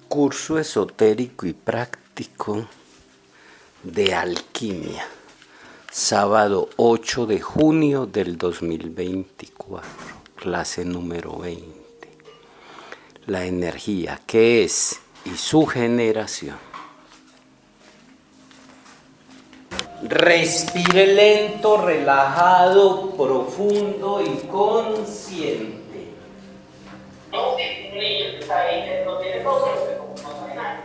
Curso esotérico y práctico de alquimia, sábado 8 de junio del 2024, clase número 20. La energía, ¿qué es? Y su generación. Respire lento, relajado, profundo y consciente. No, un niño que está ahí que no tiene voz, pero como no sabe nada.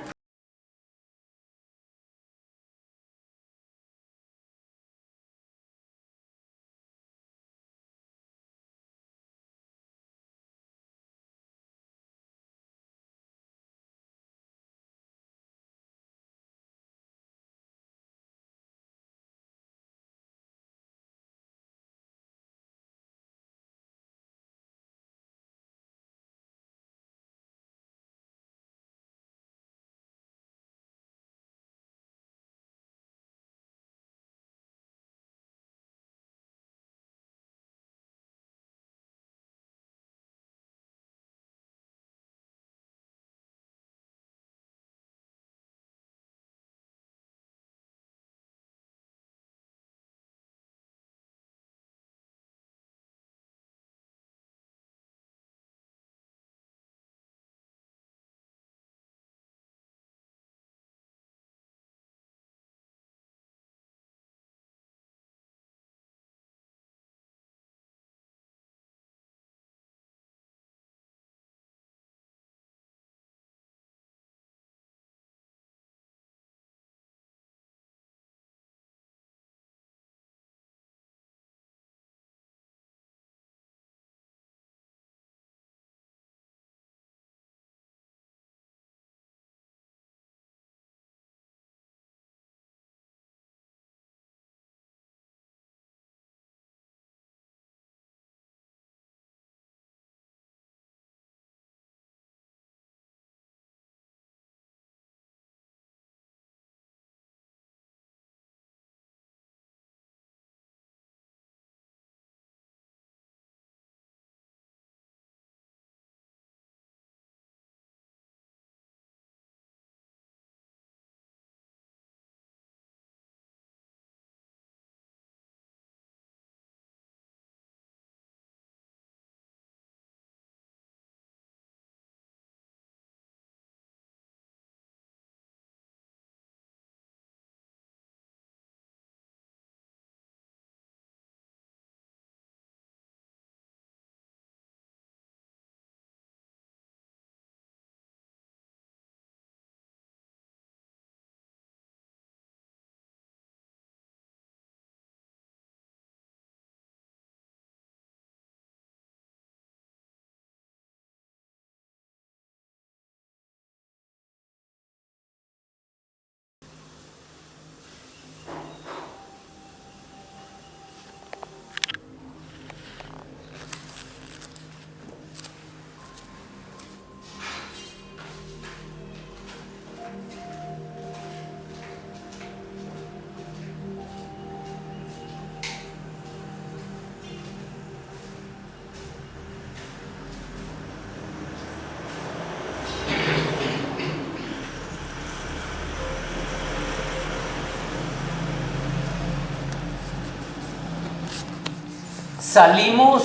Salimos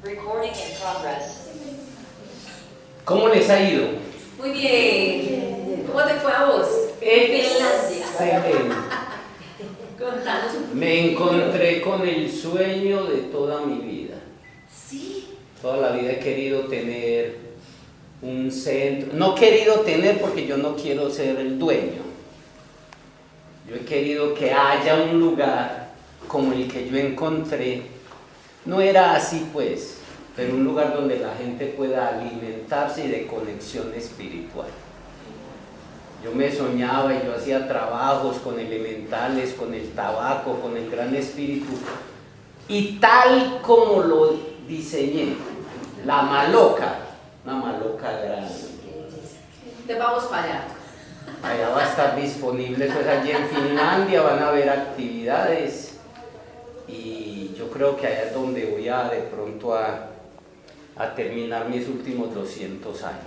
Recording in progress. ¿Cómo les ha ido? Muy bien. ¿Cómo te fue a vos? Finlandia. Excelente. Contanos un poquito. Me encontré con el sueño de toda mi vida. Sí. Toda la vida he querido tener un centro. No he querido tener porque yo no quiero ser el dueño. Yo he querido que haya un lugar como el que yo encontré. No era así pues, pero un lugar donde la gente pueda alimentarse y de conexión espiritual. Yo me soñaba y yo hacía trabajos con elementales, con el tabaco, con el gran espíritu. Y tal como lo diseñé, la maloca, una maloca grande. Te vamos para allá. Allá va a estar disponible, pues allí en Finlandia van a haber actividades y yo creo que allá es donde voy a de pronto a terminar mis últimos 200 años.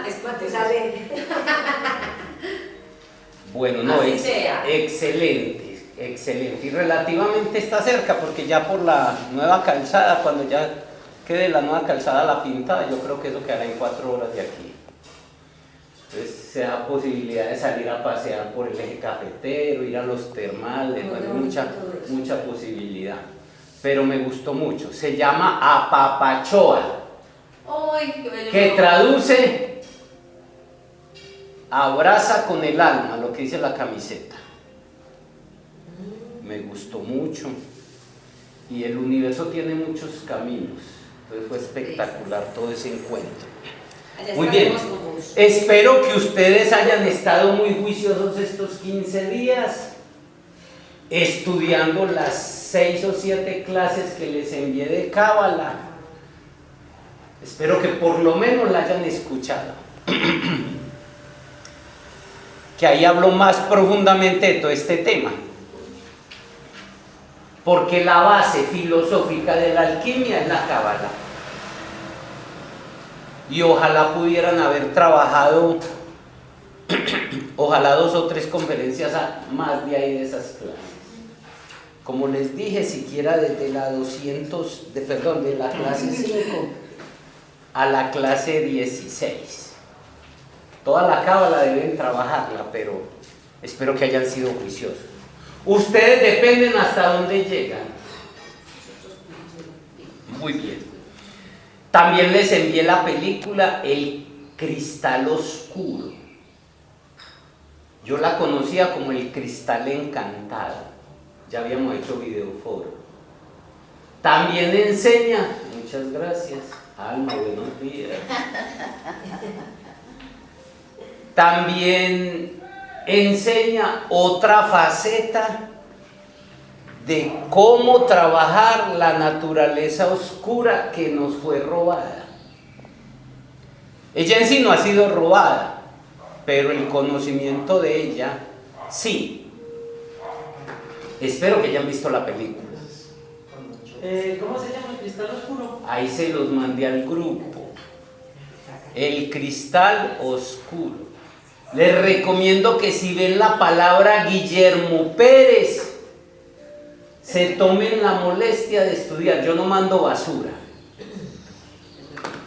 Es cuando sale. Bueno, no, Así sea. excelente, excelente. Y relativamente está cerca, porque ya por la nueva calzada, cuando ya quede la nueva calzada la pintada, yo creo que eso quedará en 4 horas de aquí. Entonces se da posibilidad de salir a pasear por el eje cafetero, ir a los termales, bueno, mucha posibilidad. Pero me gustó mucho. Se llama Apapachoa, Ay, qué bello. que traduce abraza con el alma, lo que dice la camiseta. Me gustó mucho. Y el universo tiene muchos caminos. Entonces fue espectacular todo ese encuentro. Allá Muy bien. estaremos con vos. Espero que ustedes hayan estado muy juiciosos estos 15 días, estudiando las 6 o 7 clases que les envié de Cábala. Espero que por lo menos la hayan escuchado. Que ahí hablo más profundamente de todo este tema. Porque la base filosófica de la alquimia es la Cábala. Y ojalá pudieran haber trabajado, ojalá 2 o 3 conferencias más de ahí de esas clases. Como les dije, siquiera desde la de la clase 5 a la clase 16. Toda la Cábala deben trabajarla, pero espero que hayan sido juiciosos. Ustedes dependen hasta dónde llegan. Muy bien. También les envié la película El Cristal Oscuro. Yo la conocía como El Cristal Encantado. Ya habíamos hecho videoforo. También enseña, muchas gracias, Alma, buenos días. También enseña otra faceta de cómo trabajar la naturaleza oscura que nos fue robada. Ella en sí no ha sido robada, pero el conocimiento de ella sí. Espero que hayan visto la película. ¿Cómo se llama el cristal oscuro? Ahí se los mandé al grupo. El Cristal Oscuro. Les recomiendo que si ven la palabra Guillermo Pérez, se tomen la molestia de estudiar. Yo no mando basura.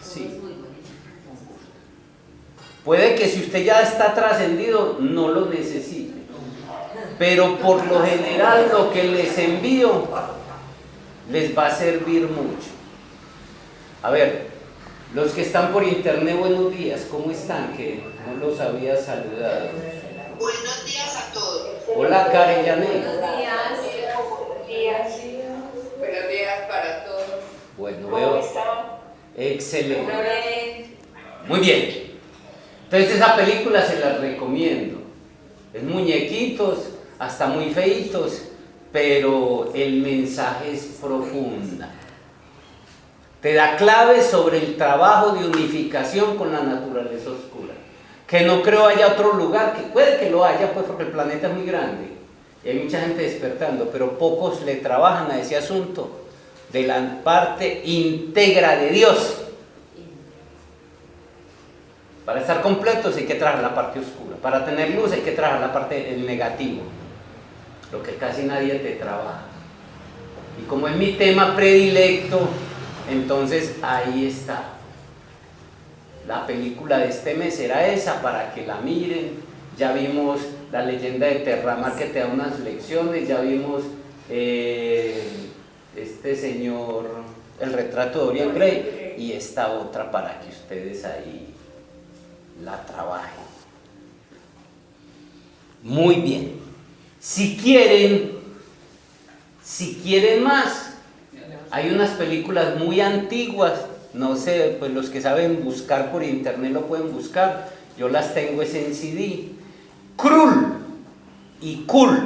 Sí. Puede que si usted ya está trascendido, no lo necesite. Pero por lo general lo que les envío les va a servir mucho. A ver, los que están por internet, buenos días. ¿Cómo están? Que no los había saludado. Buenos días a todos. Hola, Karen Yanet. Buenos días. Buenos días para todos. Bueno, ¿Cómo veo. están? Excelente. Muy bien. Entonces esa película se la recomiendo. Es muñequitos, hasta muy feitos, pero el mensaje es profunda. Te da claves sobre el trabajo de unificación con la naturaleza oscura. Que no creo haya otro lugar, que puede que lo haya, pues porque el planeta es muy grande y hay mucha gente despertando, pero pocos le trabajan a ese asunto de la parte íntegra de Dios. Para estar completos hay que trabajar la parte oscura. Para tener luz hay que trabajar la parte del negativo, lo que casi nadie te trabaja. Y como es mi tema predilecto, entonces ahí está. La película de este mes era esa, para que la miren. Ya vimos la leyenda de Terramar, que te da unas lecciones. Ya vimos este señor, el retrato de Dorian Gray, y esta otra para que ustedes ahí la trabajen. Muy bien. Si quieren más, hay unas películas muy antiguas, no sé, pues los que saben buscar por internet lo pueden buscar, yo las tengo es en CD. Krull y Kull,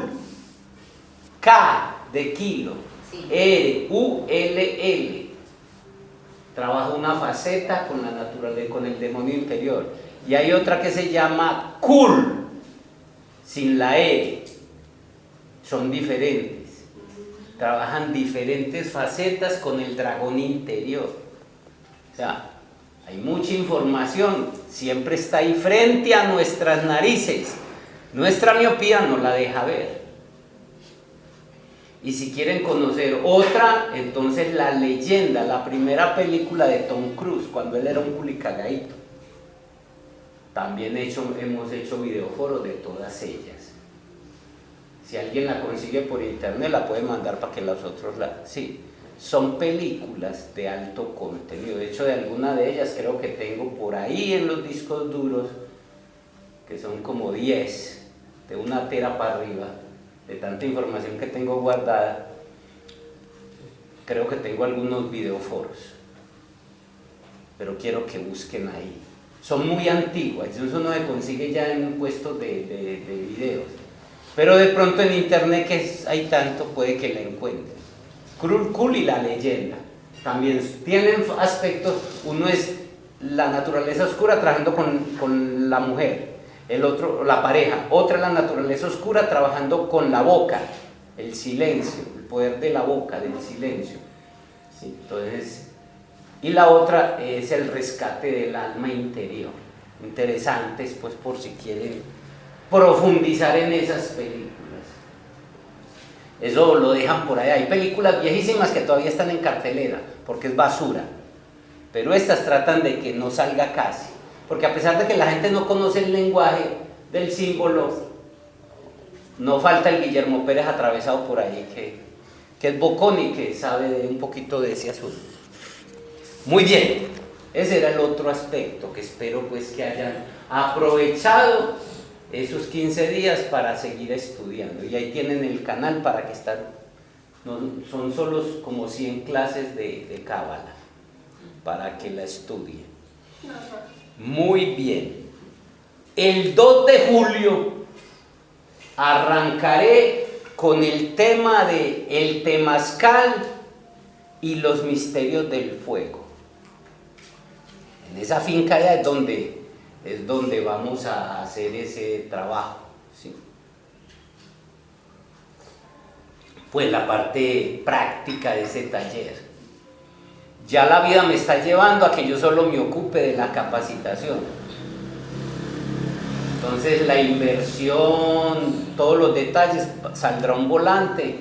K de kilo, R-U-L-L, trabaja una faceta con la naturaleza, con el demonio interior, y hay otra que se llama Kull, sin la E, son diferentes. trabajan diferentes facetas con el dragón interior. O sea, hay mucha información, siempre está ahí frente a nuestras narices. Nuestra miopía no la deja ver. Y si quieren conocer otra, entonces La Leyenda, la primera película de Tom Cruise, cuando él era un culicagadito. También hemos hecho videoforos de todas ellas. Si alguien la consigue por internet, la puede mandar para que los otros la... Sí, son películas de alto contenido. De hecho, de alguna de ellas creo que tengo por ahí en los discos duros, que son como 10, de 1 tera para arriba, de tanta información que tengo guardada. Creo que tengo algunos videoforos, pero quiero que busquen ahí. Son muy antiguas, eso no se consigue ya en puestos de videos, pero de pronto en internet, que hay tanto, puede que la encuentren. Cool y La Leyenda también tienen aspectos. Uno es la naturaleza oscura trabajando con la mujer, el otro la pareja. Otra es la naturaleza oscura trabajando con la boca, el silencio, el poder de la boca, del silencio. ¿Sí? Entonces, y la otra es el rescate del alma interior. Interesantes, pues, por si quieren profundizar en esas películas. Eso lo dejan por allá. Hay películas viejísimas que todavía están en cartelera, porque es basura. Pero estas tratan de que no salga casi. Porque a pesar de que la gente no conoce el lenguaje del símbolo, no falta el Guillermo Pérez atravesado por ahí, que es bocón y que sabe un poquito de ese asunto. Muy bien, ese era el otro aspecto, que espero pues que hayan aprovechado esos 15 días para seguir estudiando. Y ahí tienen el canal para que estén, no, son solo como 100 clases de cábala, para que la estudien. Muy bien. El 2 de julio arrancaré con el tema de el temazcal y los misterios del fuego. En esa finca ya es donde vamos a hacer ese trabajo, ¿sí? Pues la parte práctica de ese taller. Ya la vida me está llevando a que yo solo me ocupe de la capacitación. Entonces la inversión, todos los detalles, saldrá un volante.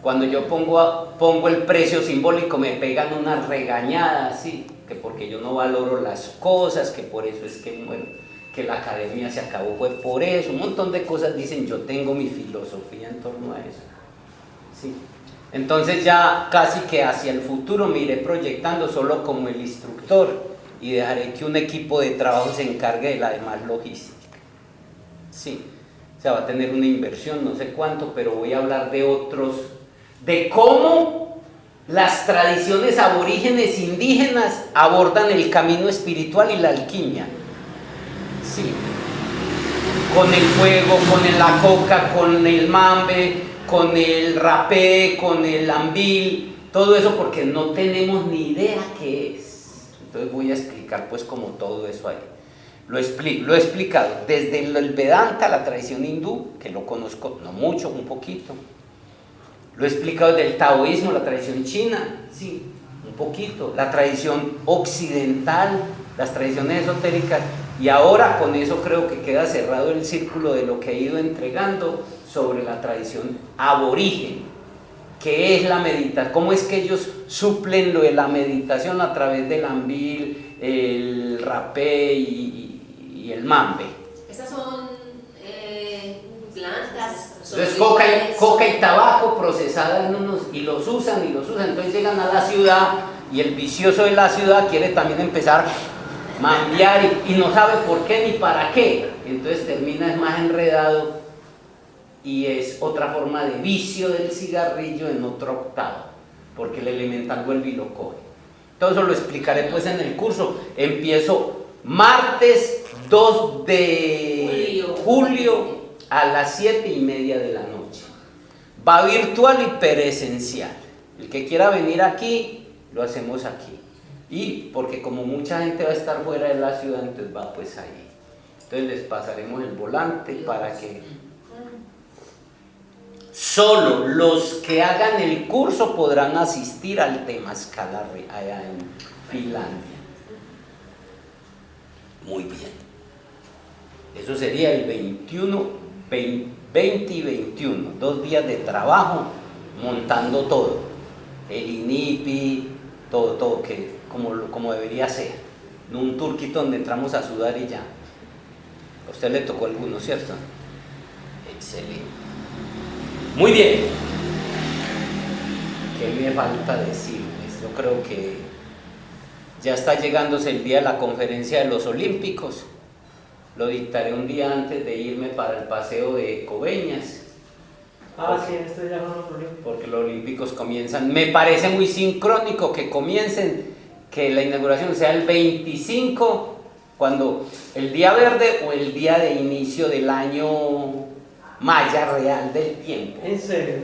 Cuando yo pongo el precio simbólico me pegan una regañada así, que porque yo no valoro las cosas, que por eso es que, bueno, que la academia se acabó, fue por eso, un montón de cosas dicen. Yo tengo mi filosofía en torno a eso, ¿sí? Entonces ya casi que hacia el futuro me iré proyectando solo como el instructor y dejaré que un equipo de trabajo se encargue de la demás logística. Sí, o sea, va a tener una inversión, no sé cuánto, pero voy a hablar de cómo las tradiciones aborígenes indígenas abordan el camino espiritual y la alquimia. Sí, con el fuego, con la coca, con el mambe, con el rapé, con el ambil, todo eso, porque no tenemos ni idea qué es. Entonces voy a explicar pues como todo eso ahí. Lo he explicado desde el Vedanta, la tradición hindú, que lo conozco, no mucho, un poquito. Lo he explicado desde el taoísmo, la tradición china, sí, un poquito. La tradición occidental, las tradiciones esotéricas. Y ahora con eso creo que queda cerrado el círculo de lo que he ido entregando sobre la tradición aborigen, que es la meditación, cómo es que ellos suplen lo de la meditación a través del ambil, el rapé y el mambe. Esas son plantas. Entonces coca y tabaco procesadas en unos, y los usan, entonces llegan a la ciudad y el vicioso de la ciudad quiere también empezar a mambear y no sabe por qué ni para qué, entonces termina más enredado. Y es otra forma de vicio del cigarrillo en otro octavo, porque el elemental vuelve y lo coge. Todo eso lo explicaré pues en el curso. Empiezo martes 2 de julio a las 7:30 de la noche. Va virtual y presencial. El que quiera venir aquí, lo hacemos aquí. Y porque como mucha gente va a estar fuera de la ciudad, entonces va pues ahí. Entonces les pasaremos el volante para que Solo los que hagan el curso podrán asistir al Temazcal allá en Finlandia. Muy bien. Eso sería el 21, 20 y 21, 2 días de trabajo montando todo. El INIPI, todo que como debería ser. No un turquito donde entramos a sudar y ya. A usted le tocó alguno, ¿cierto? Excelente. Muy bien. ¿Qué me falta decirles? Yo creo que ya está llegándose el día de la conferencia de los Olímpicos. Lo dictaré un día antes de irme para el paseo de Coveñas. Sí, esto ya no lo Porque los Olímpicos comienzan. Me parece muy sincrónico que comiencen, que la inauguración sea el 25, cuando el día verde o el día de inicio del año maya real del tiempo. ¿En serio?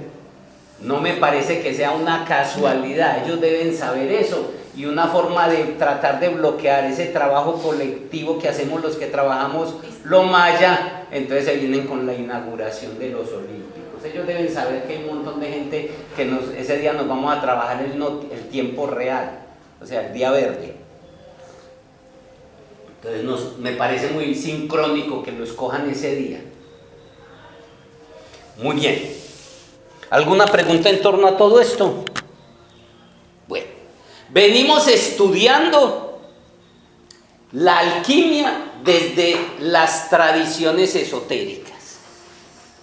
No me parece que sea una casualidad, ellos deben saber eso, y una forma de tratar de bloquear ese trabajo colectivo que hacemos los que trabajamos lo maya, entonces se vienen con la inauguración de los Olímpicos. Ellos deben saber que hay un montón de gente que ese día nos vamos a trabajar el tiempo real, o sea, el día verde. Entonces me parece muy sincrónico que lo escojan ese día. Muy bien. ¿Alguna pregunta en torno a todo esto? Bueno, venimos estudiando la alquimia desde las tradiciones esotéricas.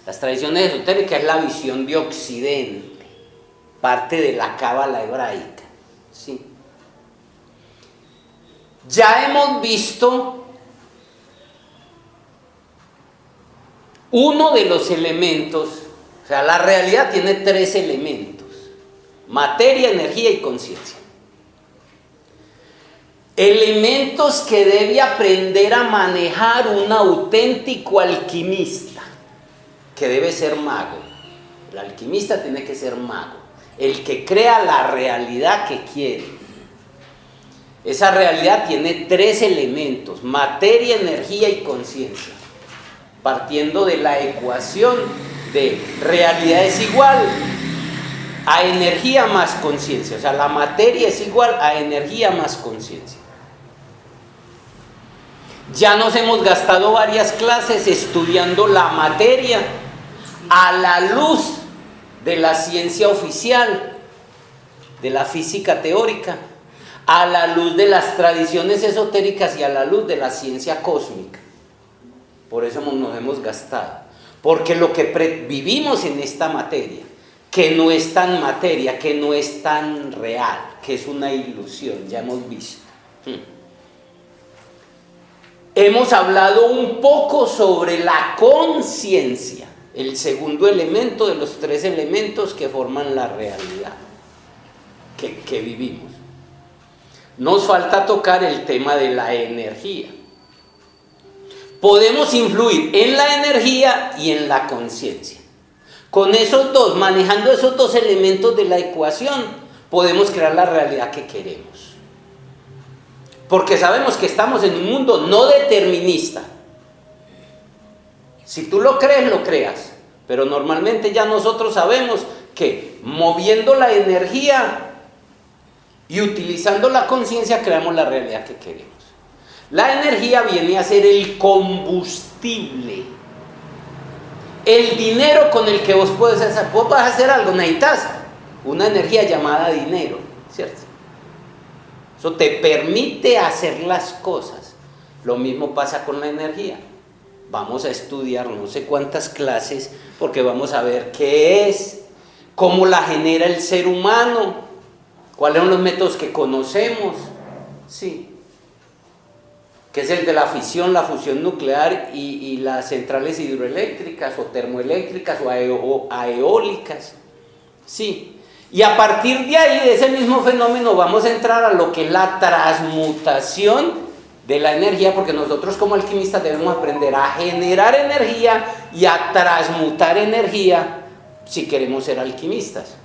Las tradiciones esotéricas es la visión de Occidente, parte de la cábala hebraica, ¿sí? Ya hemos visto uno de los elementos, o sea, la realidad tiene 3 elementos: materia, energía y conciencia. Elementos que debe aprender a manejar un auténtico alquimista, que debe ser mago. El alquimista tiene que ser mago, el que crea la realidad que quiere. Esa realidad tiene 3 elementos: materia, energía y conciencia, partiendo de la ecuación de realidad es igual a energía más conciencia. O sea, la materia es igual a energía más conciencia. Ya nos hemos gastado varias clases estudiando la materia a la luz de la ciencia oficial, de la física teórica, a la luz de las tradiciones esotéricas y a la luz de la ciencia cósmica. Por eso nos hemos gastado. Porque lo que vivimos en esta materia, que no es tan materia, que no es tan real, que es una ilusión, ya hemos visto. Hemos hablado un poco sobre la conciencia, el segundo elemento de los 3 elementos que forman la realidad que vivimos. Nos falta tocar el tema de la energía. Podemos influir en la energía y en la conciencia. Con esos dos, manejando esos 2 elementos de la ecuación, podemos crear la realidad que queremos. Porque sabemos que estamos en un mundo no determinista. Si tú lo crees, lo creas. Pero normalmente ya nosotros sabemos que moviendo la energía y utilizando la conciencia creamos la realidad que queremos. La energía viene a ser el combustible, el dinero con el que vos puedes hacer algo. Necesitas una energía llamada dinero, ¿cierto? Eso te permite hacer las cosas. Lo mismo pasa con la energía. Vamos a estudiar no sé cuántas clases porque vamos a ver qué es, cómo la genera el ser humano, cuáles son los métodos que conocemos, sí, que es el de la fisión, la fusión nuclear y las centrales hidroeléctricas o termoeléctricas o eólicas, sí. Y a partir de ahí, de ese mismo fenómeno, vamos a entrar a lo que es la transmutación de la energía, porque nosotros como alquimistas debemos aprender a generar energía y a transmutar energía si queremos ser alquimistas.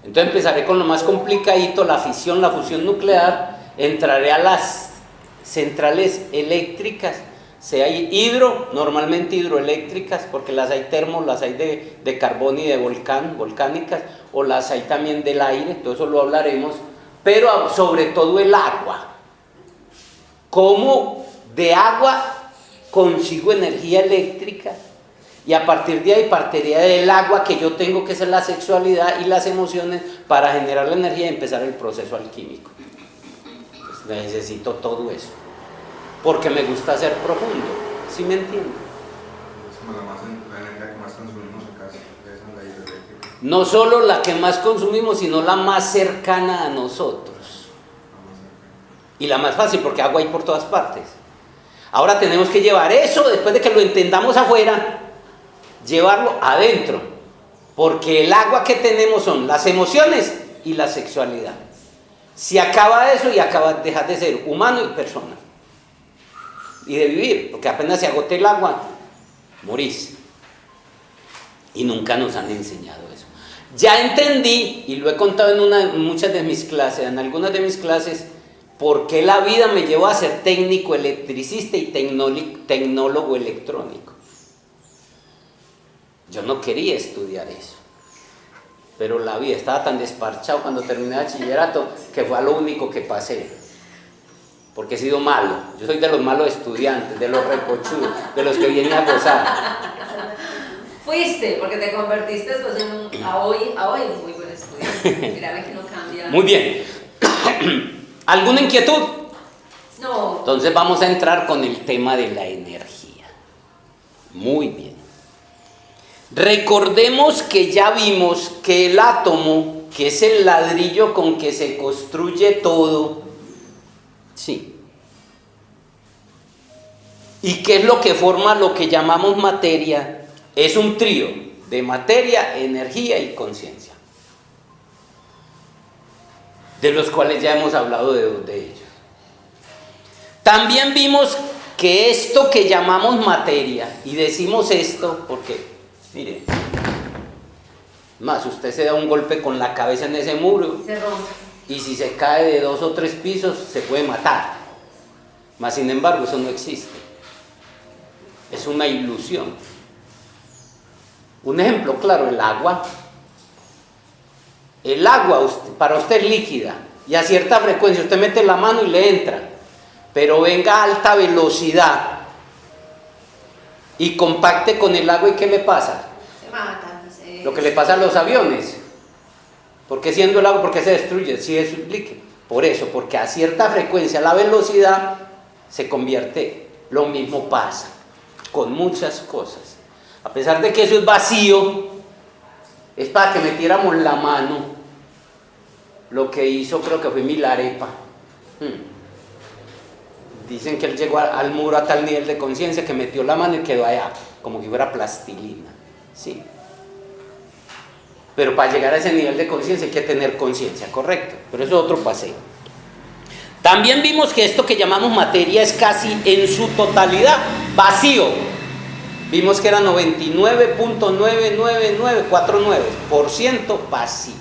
Entonces empezaré con lo más complicadito, la fisión, la fusión nuclear, entraré a las centrales eléctricas, sea normalmente hidroeléctricas, porque las hay las hay de carbón y de volcánicas, o las hay también del aire, todo eso lo hablaremos, pero sobre todo el agua. ¿Cómo de agua consigo energía eléctrica? Y a partir de ahí partiría del agua que yo tengo, que es la sexualidad y las emociones, para generar la energía y empezar el proceso alquímico. Pues necesito todo eso, porque me gusta ser profundo, ¿sí me entienden? Es como la energía que más consumimos acá, es la hidroeléctrica. No solo la que más consumimos, sino la más cercana a nosotros. Y la más fácil, porque agua hay por todas partes. Ahora tenemos que llevar eso, después de que lo entendamos afuera, llevarlo adentro, porque el agua que tenemos son las emociones y la sexualidad. Si acaba eso, y dejas de ser humano y persona, y de vivir, porque apenas se agote el agua, morís. Y nunca nos han enseñado eso. Ya entendí, y lo he contado en muchas de mis clases, en algunas de mis clases, por qué la vida me llevó a ser técnico electricista y tecnólogo electrónico. Yo no quería estudiar eso, pero la vida estaba tan desparchado cuando terminé el bachillerato que fue a lo único que pasé, porque he sido malo. Yo soy de los malos estudiantes, de los recochudos, de los que vienen a gozar. Fuiste, porque te convertiste después a hoy un muy buen estudiante. Mira, ve que no cambia. Muy bien. ¿Alguna inquietud? No. Entonces vamos a entrar con el tema de la energía. Muy bien. Recordemos que ya vimos que el átomo, que es el ladrillo con que se construye todo, sí. ¿Y qué es lo que forma lo que llamamos materia? Es un trío de materia, energía y conciencia, de los cuales ya hemos hablado de dos de ellos. También vimos que esto que llamamos materia, y decimos esto porque, mire, más usted se da un golpe con la cabeza en ese muro, Se rompe. y si se cae de 2 o 3 pisos se puede matar, mas sin embargo eso no existe, es una ilusión. Un ejemplo claro, el agua. El agua para usted es líquida, y a cierta frecuencia usted mete la mano y le entra, pero venga a alta velocidad y compacte con el agua, ¿y qué le pasa? Se mata. Se... Lo que le pasa a los aviones. ¿Por qué siendo el agua? ¿Por qué se destruye? Si es líquido. Por eso, porque a cierta frecuencia la velocidad se convierte. Lo mismo pasa con muchas cosas. A pesar de que eso es vacío, es para que metiéramos la mano. Lo que hizo, creo que fue Milarepa. Dicen que él llegó al muro a tal nivel de conciencia que metió la mano y quedó allá, como si fuera plastilina. Sí. Pero para llegar a ese nivel de conciencia hay que tener conciencia, correcto. Pero eso es otro paseo. También vimos que esto que llamamos materia es casi en su totalidad vacío. Vimos que era 99.99949% vacío.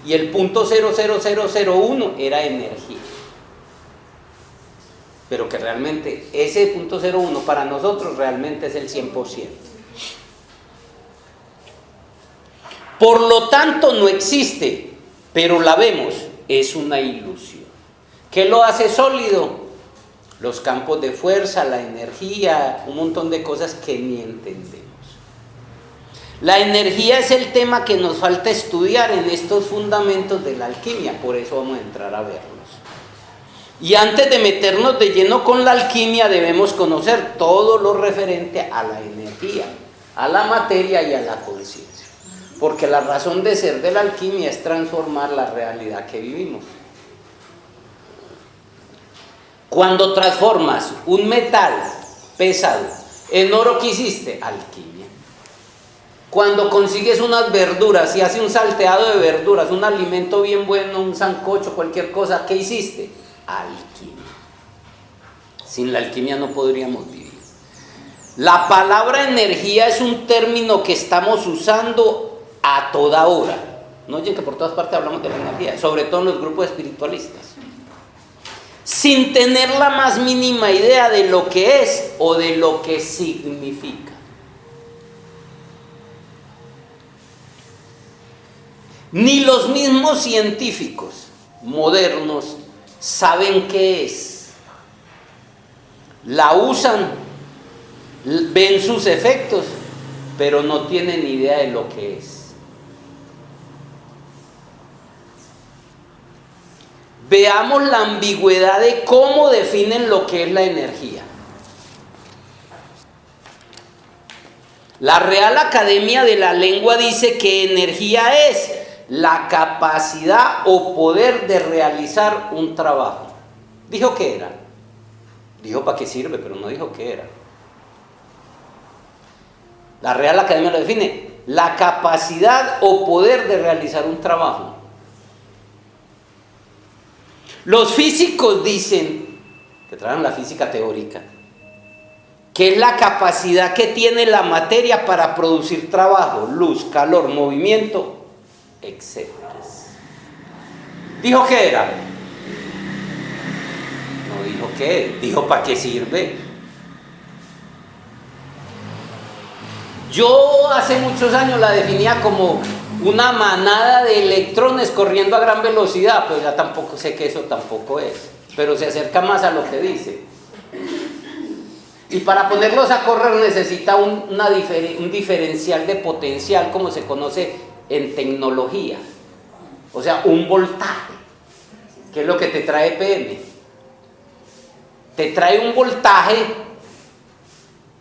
Y el 0.00001 era energía. Pero que realmente ese 0.01 para nosotros realmente es el 100%. Por lo tanto no existe, pero la vemos, es una ilusión. ¿Qué lo hace sólido? Los campos de fuerza, la energía, un montón de cosas que ni entendemos. La energía es el tema que nos falta estudiar en estos fundamentos de la alquimia, por eso vamos a entrar a verlos. Y antes de meternos de lleno con la alquimia debemos conocer todo lo referente a la energía, a la materia y a la conciencia. Porque la razón de ser de la alquimia es transformar la realidad que vivimos. Cuando transformas un metal pesado en oro, ¿qué hiciste? Alquimia. Cuando consigues unas verduras y haces un salteado de verduras, un alimento bien bueno, un sancocho, cualquier cosa, ¿qué hiciste? Alquimia. Sin la alquimia no podríamos vivir. La palabra energía es un término que estamos usando a toda hora. No oyen que por todas partes hablamos de la energía, sobre todo en los grupos espiritualistas. sin tener la más mínima idea de lo que es o de lo que significa. Ni los mismos científicos modernos saben qué es. La usan, ven sus efectos, pero no tienen idea de lo que es. Veamos la ambigüedad de cómo definen lo que es la energía. La Real Academia de la Lengua dice que energía es la capacidad o poder de realizar un trabajo. ¿Dijo qué era? Dijo para qué sirve, pero no dijo qué era. La Real Academia lo define: la capacidad o poder de realizar un trabajo. Los físicos dicen, que traen la física teórica, que es la capacidad que tiene la materia para producir trabajo, luz, calor, movimiento, etc. ¿Dijo qué era? No dijo qué, dijo para qué sirve. Yo hace muchos años la definía como una manada de electrones corriendo a gran velocidad, pero ya tampoco sé que eso tampoco es, pero se acerca más a lo que dice. Y para ponerlos a correr necesita un diferencial de potencial, como se conoce en tecnología, o sea, un voltaje, que es lo que te trae PM. Te trae un voltaje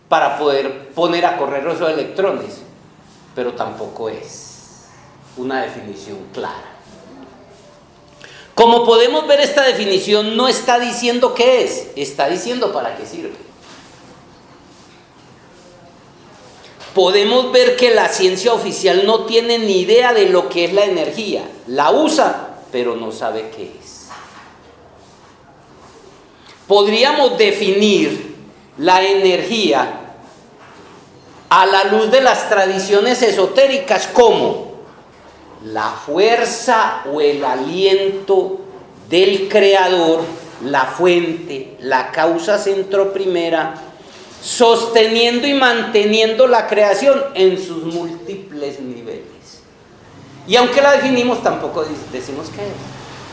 para poder poner a correr esos electrones, pero tampoco es una definición clara. Como podemos ver, esta definición no está diciendo qué es, está diciendo para qué sirve. Podemos ver que la ciencia oficial no tiene ni idea de lo que es la energía, la usa, pero no sabe qué es. Podríamos definir la energía a la luz de las tradiciones esotéricas como la fuerza o el aliento del creador, la fuente, la causa centroprimera, sosteniendo y manteniendo la creación en sus múltiples niveles. Y aunque la definimos, tampoco decimos qué es,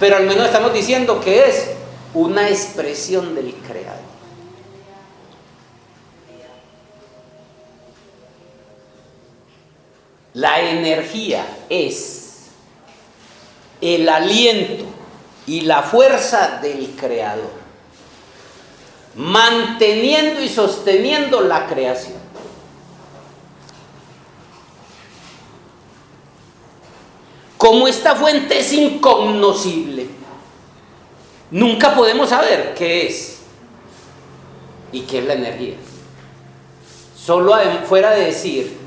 pero al menos estamos diciendo que es una expresión del creador. La energía es el aliento y la fuerza del creador, manteniendo y sosteniendo la creación. Como esta fuente es incognoscible, nunca podemos saber qué es y qué es la energía. Solo fuera de decir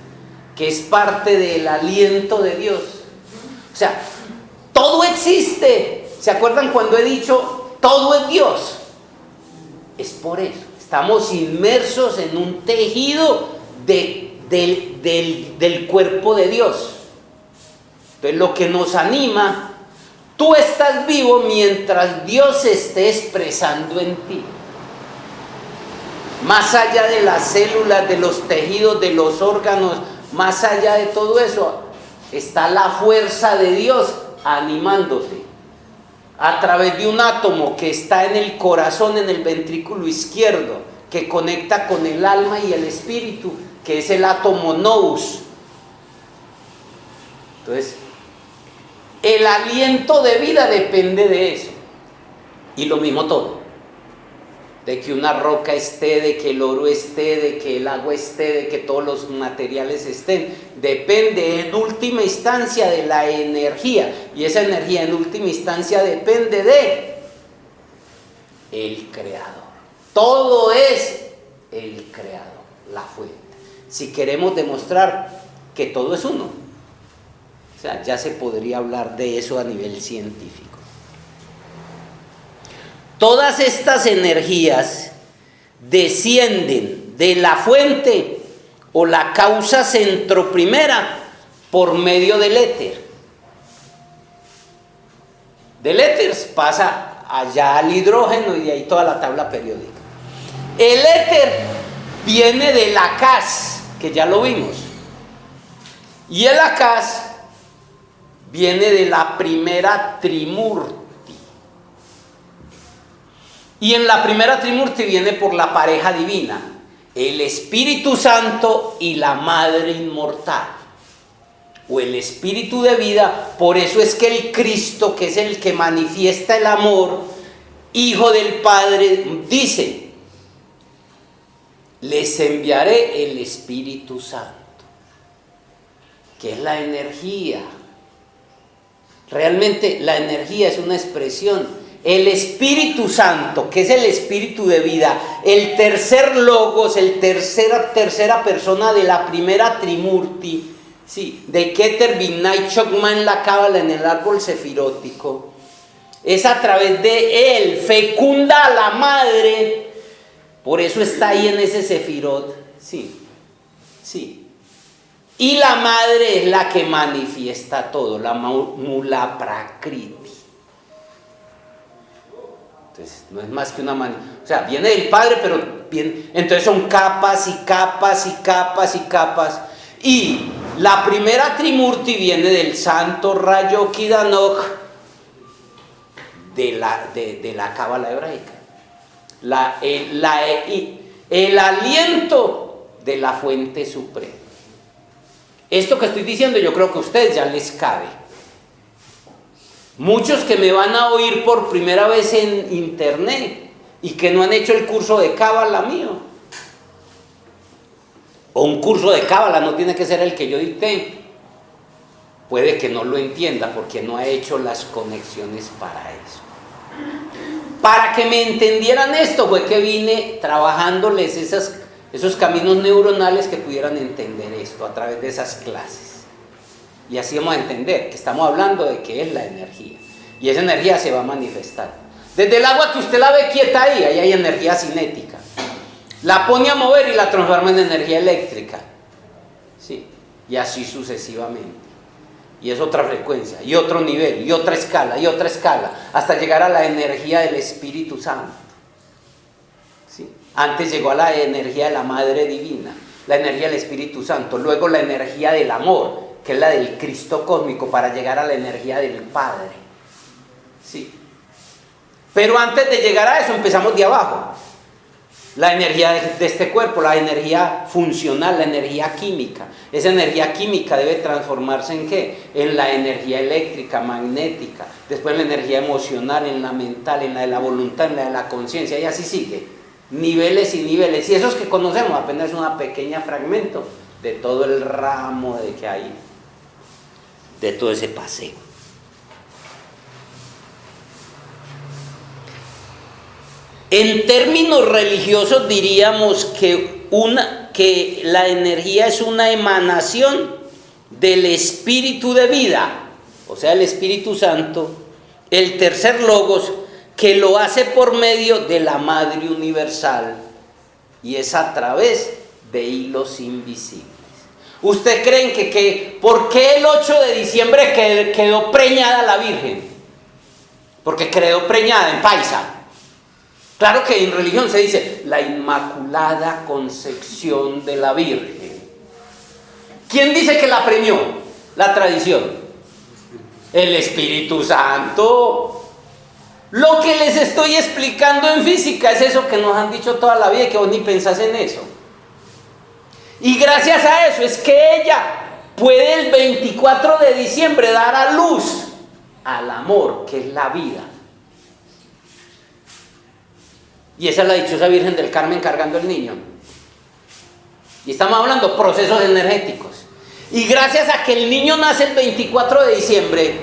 que es parte del aliento de Dios. O sea, todo existe. ¿Se acuerdan cuando he dicho todo es Dios? Es por eso. Estamos inmersos en un tejido del cuerpo de Dios. Entonces, lo que nos anima, tú estás vivo mientras Dios se esté expresando en ti. Más allá de las células, de los tejidos, de los órganos, más allá de todo eso, está la fuerza de Dios animándote a través de un átomo que está en el corazón, en el ventrículo izquierdo, que conecta con el alma y el espíritu, que es el átomo nous. Entonces, el aliento de vida depende de eso. Y lo mismo todo. De que una roca esté, de que el oro esté, de que el agua esté, de que todos los materiales estén. Depende en última instancia de la energía. Y esa energía en última instancia depende de el creador. Todo es el creador, la fuente. Si queremos demostrar que todo es uno, o sea, ya se podría hablar de eso a nivel científico. Todas estas energías descienden de la fuente o la causa centroprimera por medio del éter. Del éter pasa allá al hidrógeno y de ahí toda la tabla periódica. El éter viene del Acaz, que ya lo vimos. Y el Acaz viene de la primera Trimurti. Y en la primera Trimurti viene por la pareja divina, el Espíritu Santo y la Madre Inmortal, o el Espíritu de vida. Por eso es que el Cristo, que es el que manifiesta el amor, Hijo del Padre, dice: les enviaré el Espíritu Santo, que es la energía. Realmente la energía es una expresión. El Espíritu Santo, que es el Espíritu de vida, el tercer logos, el tercera persona de la primera Trimurti, sí, de Keter, Binah y Chokmah en la Cábala, en el árbol sefirótico, es a través de él, fecunda a la madre. Por eso está ahí en ese sefirot, sí, sí. Y la madre es la que manifiesta todo, la Mula Prakriti. Entonces, no es más que una mano. O sea, viene del Padre, pero bien, entonces son capas y capas y capas y capas. Y la primera Trimurti viene del santo Rayo Kidanok de la Cábala hebraica. El aliento de la fuente suprema. Esto que estoy diciendo yo creo que a ustedes ya les cabe. Muchos que me van a oír por primera vez en internet y que no han hecho el curso de Cábala mío, o un curso de Cábala, no tiene que ser el que yo dicté, puede que no lo entienda porque no ha hecho las conexiones para eso. Para que me entendieran esto fue que vine trabajándoles esos caminos neuronales que pudieran entender esto a través de esas clases. Y así vamos a entender que estamos hablando de qué es la energía. Y esa energía se va a manifestar. Desde el agua que usted la ve quieta ahí hay energía cinética. La pone a mover y la transforma en energía eléctrica. Sí. Y así sucesivamente. Y es otra frecuencia, y otro nivel, y otra escala, hasta llegar a la energía del Espíritu Santo. ¿Sí? Antes llegó a la energía de la Madre Divina, la energía del Espíritu Santo, luego la energía del amor, que es la del Cristo cósmico, para llegar a la energía del Padre. Sí. Pero antes de llegar a eso empezamos de abajo. La energía de este cuerpo, la energía funcional, la energía química. Esa energía química debe transformarse ¿en qué? En la energía eléctrica, magnética, después en la energía emocional, en la mental, en la de la voluntad, en la de la conciencia, y así sigue. Niveles y niveles. Y esos que conocemos apenas es un pequeño fragmento de todo el ramo de que hay, de todo ese paseo. En términos religiosos diríamos que la energía es una emanación del Espíritu de vida, o sea, el Espíritu Santo, el tercer logos, que lo hace por medio de la Madre Universal, y es a través de hilos invisibles. ¿Ustedes creen que por qué el 8 de diciembre quedó preñada la Virgen? Porque quedó preñada en paisa. Claro que en religión se dice la Inmaculada Concepción de la Virgen. ¿Quién dice que la preñó? La tradición. El Espíritu Santo. Lo que les estoy explicando en física es eso que nos han dicho toda la vida y que vos ni pensás en eso. Y gracias a eso es que ella puede el 24 de diciembre dar a luz al amor, que es la vida. Y esa es la dichosa Virgen del Carmen cargando el niño. Y estamos hablando de procesos energéticos. Y gracias a que el niño nace el 24 de diciembre,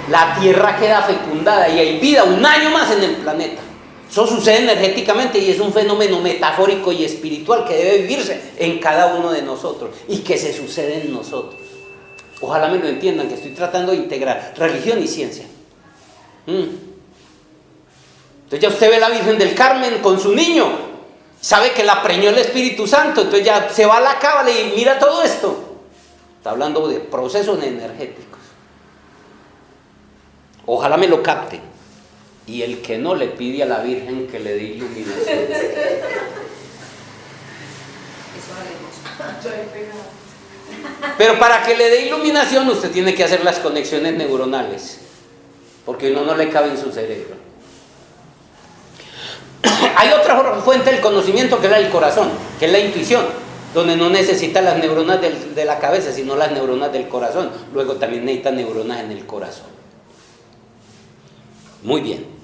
la Tierra queda fecundada y hay vida un año más en el planeta. Eso sucede energéticamente y es un fenómeno metafórico y espiritual que debe vivirse en cada uno de nosotros y que se sucede en nosotros. Ojalá me lo entiendan, que estoy tratando de integrar religión y ciencia. Entonces ya usted ve la Virgen del Carmen con su niño, sabe que la preñó el Espíritu Santo, entonces ya se va a la cábala y mira todo esto. Está hablando de procesos energéticos. Ojalá me lo capten. Y el que no le pide a la Virgen que le dé iluminación. Eso haremos. Pero para que le dé iluminación usted tiene que hacer las conexiones neuronales, porque uno no le cabe en su cerebro. Hay otra fuente del conocimiento que es la del corazón, que es la intuición, donde no necesita las neuronas de la cabeza, sino las neuronas del corazón. Luego también necesita neuronas en el corazón. Muy bien.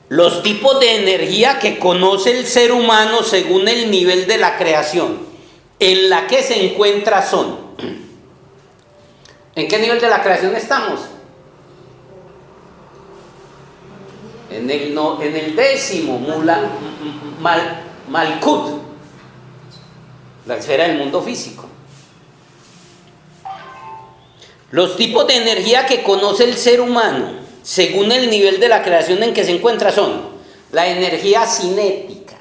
Los tipos de energía que conoce el ser humano según el nivel de la creación en la que se encuentra son. ¿En qué nivel de la creación estamos? En el 10º, Malkut, la esfera del mundo físico. Los tipos de energía que conoce el ser humano según el nivel de la creación en que se encuentra son la energía cinética.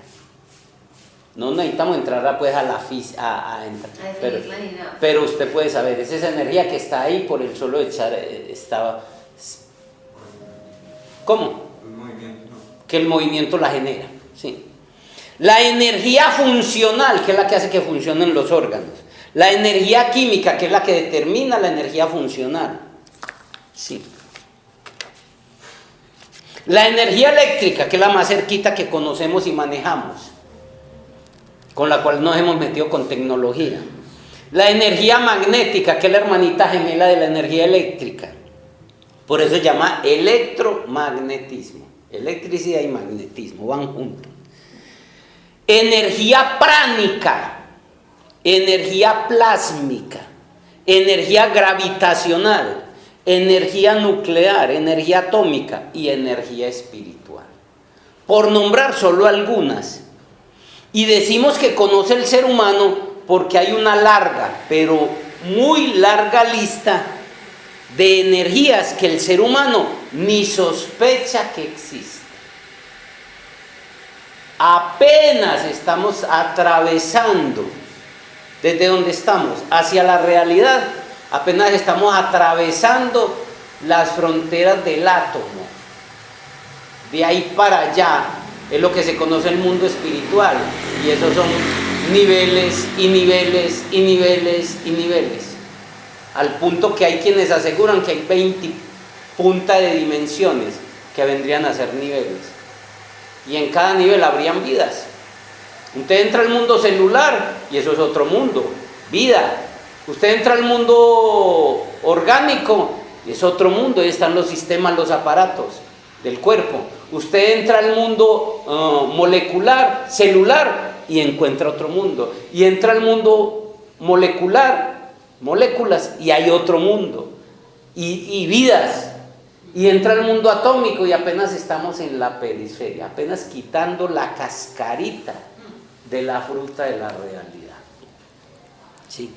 No necesitamos entrar pues a la física, pero usted puede saber, es esa energía que está ahí por el solo echar, estaba. ¿Cómo? El movimiento, ¿no? Que el movimiento la genera, sí. La energía funcional, que es la que hace que funcionen los órganos. La energía química, que es la que determina la energía funcional, sí. La energía eléctrica, que es la más cerquita que conocemos y manejamos, con la cual nos hemos metido con tecnología. La energía magnética, que es la hermanita gemela de la energía eléctrica. Por eso se llama electromagnetismo. Electricidad y magnetismo van juntos. Energía pránica, energía plásmica, energía gravitacional, energía nuclear, energía atómica y energía espiritual. Por nombrar solo algunas. Y decimos que conoce el ser humano porque hay una larga, pero muy larga lista de energías que el ser humano ni sospecha que existen. Apenas estamos atravesando desde donde estamos hacia la realidad, apenas estamos atravesando las fronteras del átomo. De ahí para allá es lo que se conoce el mundo espiritual, y esos son niveles y niveles y niveles y niveles, al punto que hay quienes aseguran que hay 20 puntas de dimensiones que vendrían a ser niveles, y en cada nivel habrían vidas. Usted entra al mundo celular y eso es otro mundo, vida. Usted entra al mundo orgánico y es otro mundo, ahí están los sistemas, los aparatos del cuerpo. Usted entra al mundo molecular, celular, y encuentra otro mundo. Y entra al mundo molecular, moléculas, y hay otro mundo. Y vidas. Y entra al mundo atómico y apenas estamos en la periferia, apenas quitando la cascarita de la fruta de la realidad. Sí.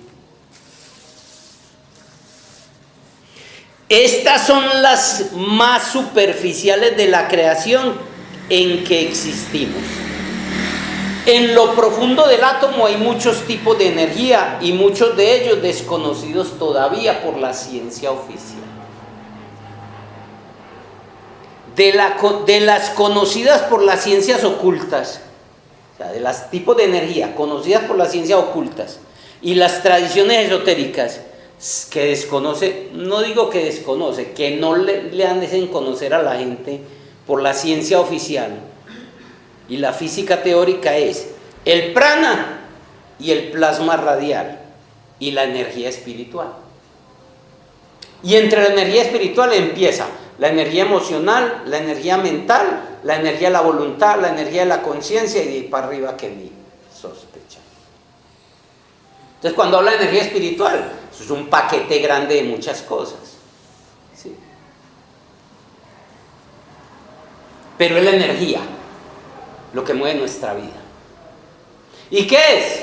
Estas son las más superficiales de la creación en que existimos. En lo profundo del átomo hay muchos tipos de energía y muchos de ellos desconocidos todavía por la ciencia oficial. De las conocidas por las ciencias ocultas, o sea, de los tipos de energía conocidas por las ciencias ocultas y las tradiciones esotéricas, que desconoce, no digo que desconoce, que no le hacen conocer a la gente por la ciencia oficial y la física teórica, es el prana y el plasma radial y la energía espiritual. Y entre la energía espiritual empieza la energía emocional, la energía mental, la energía de la voluntad, la energía de la conciencia, y de ahí para arriba que ni sospecha. Entonces, cuando habla de energía espiritual, eso es un paquete grande de muchas cosas, ¿sí? Pero es la energía lo que mueve nuestra vida. ¿Y qué es?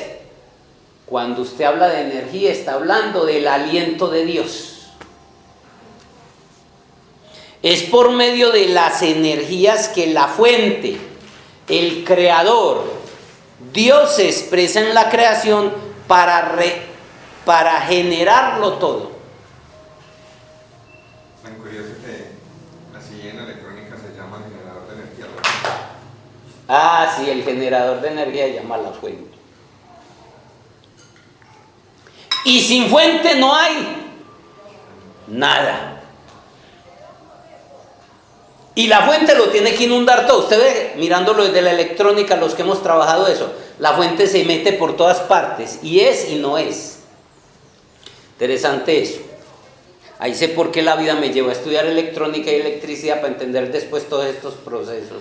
Cuando usted habla de energía, está hablando del aliento de Dios. Es por medio de las energías que la fuente, el creador, Dios se expresa en la creación para generarlo todo. Tan curioso que así en electrónica se llama generador de energía. Ah, sí, el generador de energía se llama la fuente. Y sin fuente no hay nada. Y la fuente lo tiene que inundar todo. Usted ve, mirándolo desde la electrónica, los que hemos trabajado eso, la fuente se mete por todas partes, y es y no es. Interesante eso. Ahí sé por qué la vida me llevó a estudiar electrónica y electricidad, para entender después todos estos procesos.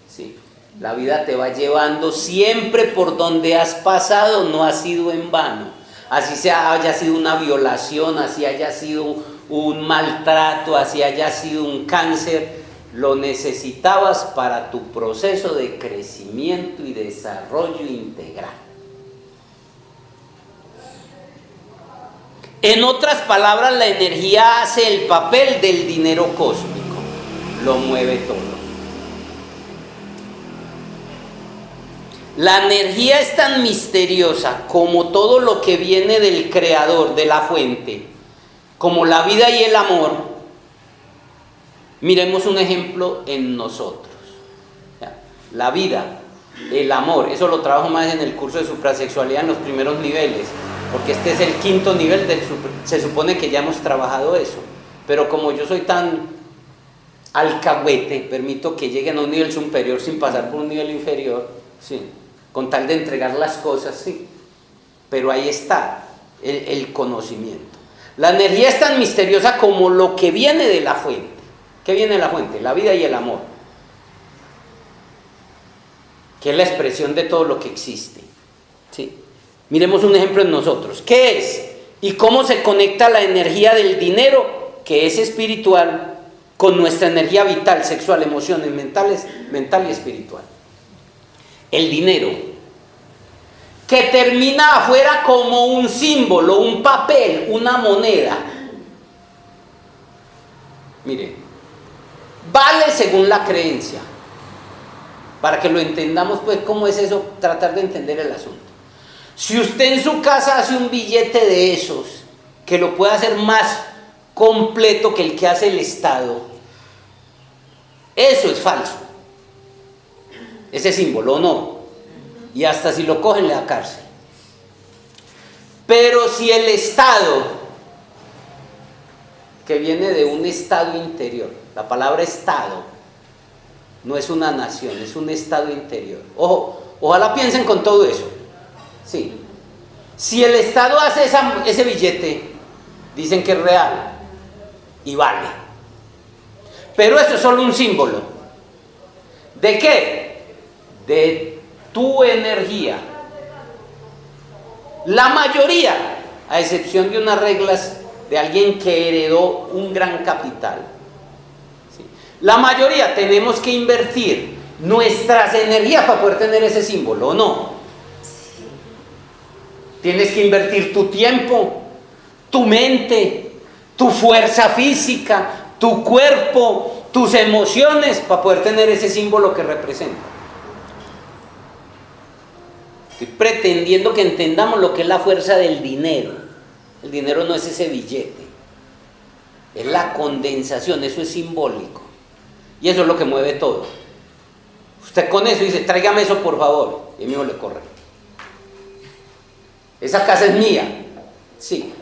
Sí. La vida te va llevando siempre por donde has pasado, no ha sido en vano. Así haya sido una violación, así haya sido un maltrato, así haya sido un cáncer, lo necesitabas para tu proceso de crecimiento y desarrollo integral. En otras palabras, la energía hace el papel del dinero cósmico, lo mueve todo. La energía es tan misteriosa como todo lo que viene del creador, de la fuente, como la vida y el amor. Miremos un ejemplo en nosotros. La vida, el amor, eso lo trabajo más en el curso de suprasexualidad en los primeros niveles, porque este es el 5.º nivel, se supone que ya hemos trabajado eso, pero como yo soy tan alcahuete, permito que lleguen a un nivel superior sin pasar por un nivel inferior, sí, con tal de entregar las cosas, sí, pero ahí está el conocimiento. La energía es tan misteriosa como lo que viene de la fuente. ¿Qué viene de la fuente? La vida y el amor, que es la expresión de todo lo que existe, ¿sí? Miremos un ejemplo en nosotros. ¿Qué es? ¿Y cómo se conecta la energía del dinero, que es espiritual, con nuestra energía vital, sexual, emociones, mental y espiritual? El dinero, que termina afuera como un símbolo, un papel, una moneda. Mire, vale según la creencia. Para que lo entendamos, pues, cómo es eso, tratar de entender el asunto. Si usted en su casa hace un billete de esos, que lo puede hacer más completo que el que hace el Estado, eso es falso. Ese símbolo no. Y hasta si lo cogen le da cárcel. Pero si el Estado, que viene de un estado interior, la palabra Estado no es una nación, es un estado interior. Ojo, ojalá piensen con todo eso. Sí. Si el Estado hace ese billete, dicen que es real y vale. Pero eso es solo un símbolo. ¿De qué? De tu energía. La mayoría, a excepción de unas reglas de alguien que heredó un gran capital, ¿sí? La mayoría tenemos que invertir nuestras energías para poder tener ese símbolo, ¿o no? Tienes que invertir tu tiempo, tu mente, tu fuerza física, tu cuerpo, tus emociones para poder tener ese símbolo que representa. Estoy pretendiendo que entendamos lo que es la fuerza del dinero. El dinero no es ese billete, es la condensación, eso es simbólico. Y eso es lo que mueve todo. Usted con eso dice, tráigame eso por favor, y a mí no le corre. Esa casa es mía, sí.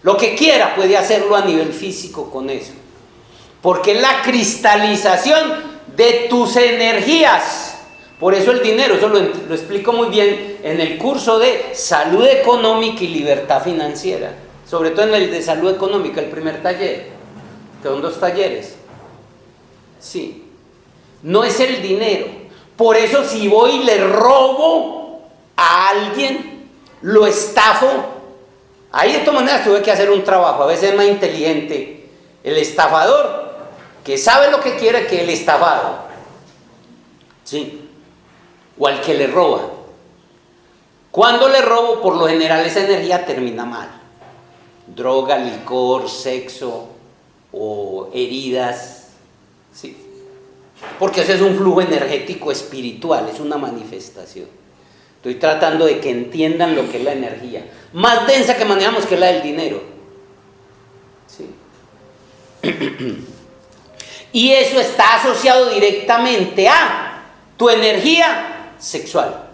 Lo que quiera puede hacerlo a nivel físico con eso. Porque es la cristalización de tus energías. Por eso el dinero, eso lo explico muy bien en el curso de salud económica y libertad financiera. Sobre todo en el de salud económica, el primer taller, que son 2 talleres. Sí. No es el dinero. Por eso si voy y le robo a alguien, lo estafo, ahí de todas maneras tuve que hacer un trabajo. A veces es más inteligente el estafador, que sabe lo que quiere, que el estafado, ¿sí? O al que le roba. Cuando le robo, por lo general esa energía termina mal. Droga, licor, sexo o heridas, ¿sí? Porque ese es un flujo energético espiritual, es una manifestación. Estoy tratando de que entiendan lo que es la energía más densa que manejamos, que es la del dinero, ¿sí? Y eso está asociado directamente a tu energía sexual,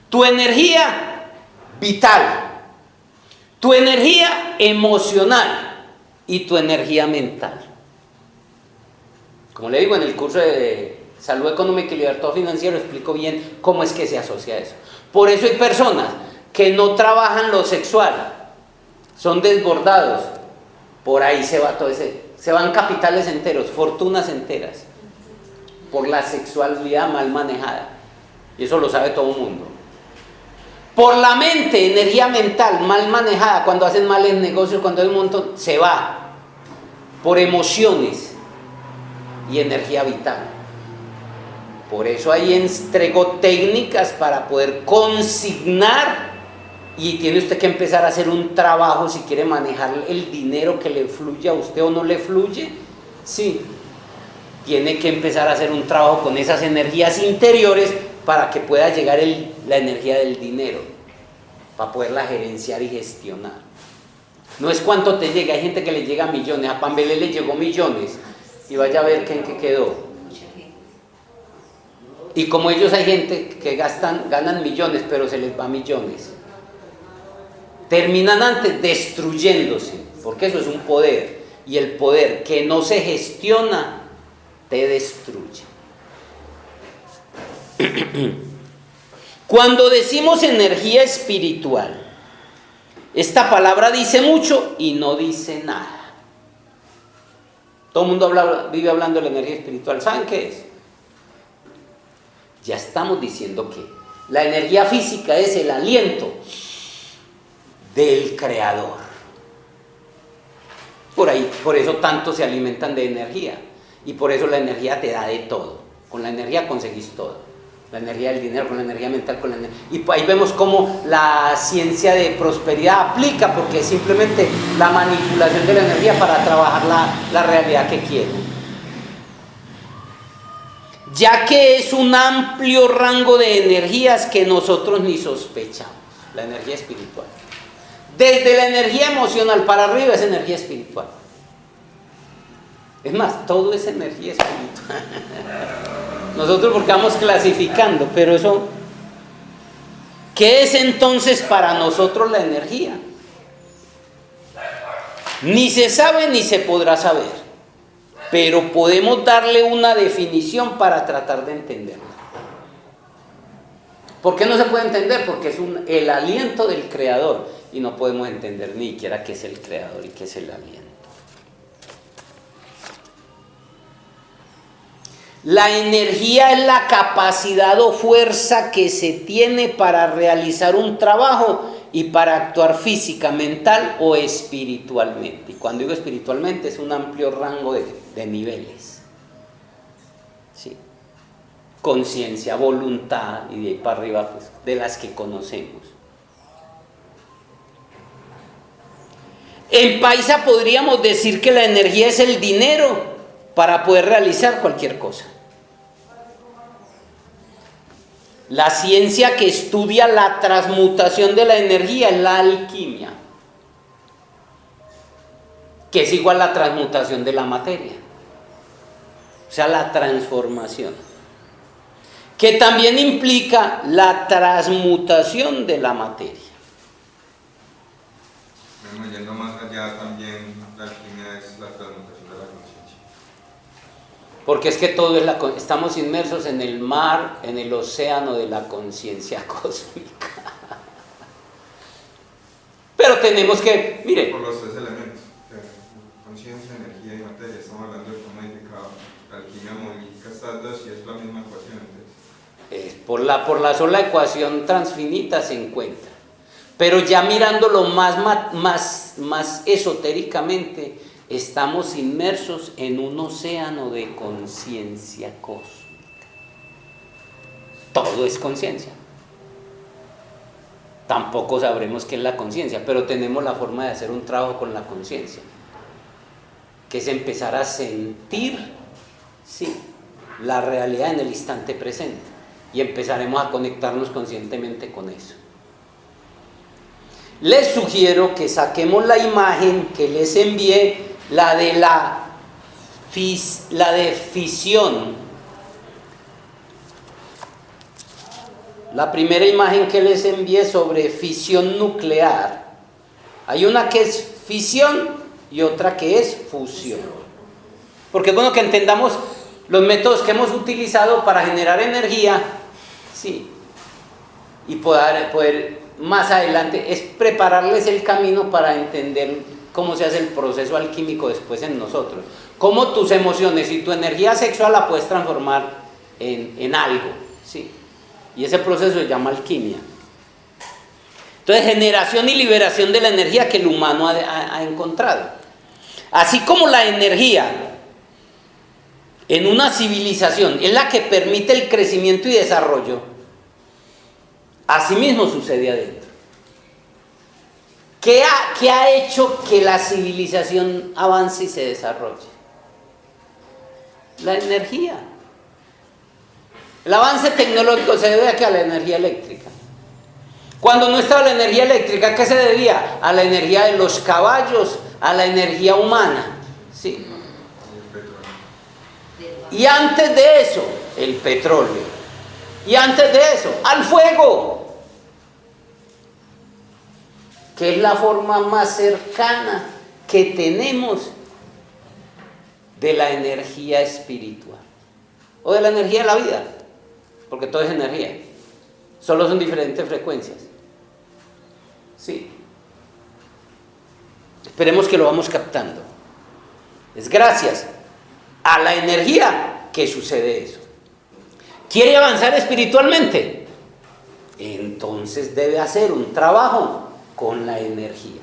tu energía vital, tu energía emocional y tu energía mental. Como le digo, en el curso de Salud Económica y Libertad Financiera explico bien cómo es que se asocia eso. Por eso hay personas que no trabajan lo sexual, son desbordados, por ahí se va todo se van capitales enteros, fortunas enteras, por la sexualidad mal manejada. Y eso lo sabe todo el mundo. Por la mente, energía mental mal manejada, cuando hacen males negocios, cuando hay un montón, se va. Por emociones y energía vital. Por eso ahí entregó técnicas para poder consignar, y tiene usted que empezar a hacer un trabajo si quiere manejar el dinero que le fluye a usted o no le fluye. Sí, tiene que empezar a hacer un trabajo con esas energías interiores para que pueda llegar la energía del dinero, para poderla gerenciar y gestionar. No es cuánto te llega, hay gente que le llega millones, a Pambelé le llegó millones, y vaya a ver en qué quedó. Y como ellos hay gente que ganan millones, pero se les va millones. Terminan antes destruyéndose, porque eso es un poder, y el poder que no se gestiona te destruye. Cuando decimos energía espiritual, esta palabra dice mucho y no dice nada. Todo el mundo vive hablando de la energía espiritual. ¿Saben qué es? Ya estamos diciendo que la energía física es el aliento del Creador. Por eso tanto se alimentan de energía, y por eso la energía te da de todo. Con la energía conseguís todo. La energía del dinero, con la energía mental, con la energía. Y ahí vemos cómo la ciencia de prosperidad aplica, porque es simplemente la manipulación de la energía para trabajar la realidad que quieren. Ya que es un amplio rango de energías que nosotros ni sospechamos, la energía espiritual. Desde la energía emocional para arriba es energía espiritual. Es más, todo es energía espiritual. Nosotros porque vamos clasificando, pero eso, ¿qué es entonces para nosotros la energía? Ni se sabe ni se podrá saber, pero podemos darle una definición para tratar de entenderla. ¿Por qué no se puede entender? Porque es el aliento del Creador, y no podemos entender ni siquiera qué es el Creador y qué es el aliento. La energía es la capacidad o fuerza que se tiene para realizar un trabajo y para actuar física, mental o espiritualmente. Y cuando digo espiritualmente es un amplio rango de niveles. ¿Sí? Conciencia, voluntad, y de ahí para arriba, pues, de las que conocemos. En paisa podríamos decir que la energía es el dinero para poder realizar cualquier cosa. La ciencia que estudia la transmutación de la energía es la alquimia, que es igual a la transmutación de la materia, o sea, la transformación, que también implica la transmutación de la materia. Bueno, yendo más allá, también la alquimia es la transmutación de la conciencia. Porque es que todo es estamos inmersos en el mar, en el océano de la conciencia cósmica. Pero tenemos que, mire. Por los tres elementos, conciencia, energía y materia, estamos hablando de cómo modificado. La alquimia modifica estas dos y es la misma ecuación. Por la sola ecuación transfinita se encuentra. Pero ya mirándolo más esotéricamente, estamos inmersos en un océano de conciencia cósmica. Todo es conciencia. Tampoco sabremos qué es la conciencia, pero tenemos la forma de hacer un trabajo con la conciencia, que es empezar a sentir, sí, la realidad en el instante presente, y empezaremos a conectarnos conscientemente con eso. Les sugiero que saquemos la imagen que les envié, la de la la de fisión, la primera imagen que les envié sobre fisión nuclear, hay una que es fisión y otra que es fusión. Porque es bueno que entendamos los métodos que hemos utilizado para generar energía, sí, y poder más adelante es prepararles el camino para entender cómo se hace el proceso alquímico después en nosotros. Cómo tus emociones y tu energía sexual la puedes transformar en algo, ¿sí? Y ese proceso se llama alquimia. Entonces, generación y liberación de la energía que el humano ha encontrado. Así como la energía en una civilización es la que permite el crecimiento y desarrollo, asimismo sucede adentro. ¿Qué ha hecho que la civilización avance y se desarrolle? La energía. El avance tecnológico se debe a la energía eléctrica. Cuando no estaba la energía eléctrica, ¿a qué se debía? A la energía de los caballos, a la energía humana. Sí. Y antes de eso, el petróleo. Y antes de eso, al fuego, que es la forma más cercana que tenemos de la energía espiritual o de la energía de la vida, porque todo es energía, solo son diferentes frecuencias. Sí. Esperemos que lo vamos captando. Es gracias a la energía que sucede eso. ¿Quiere avanzar espiritualmente? Entonces debe hacer un trabajo con la energía.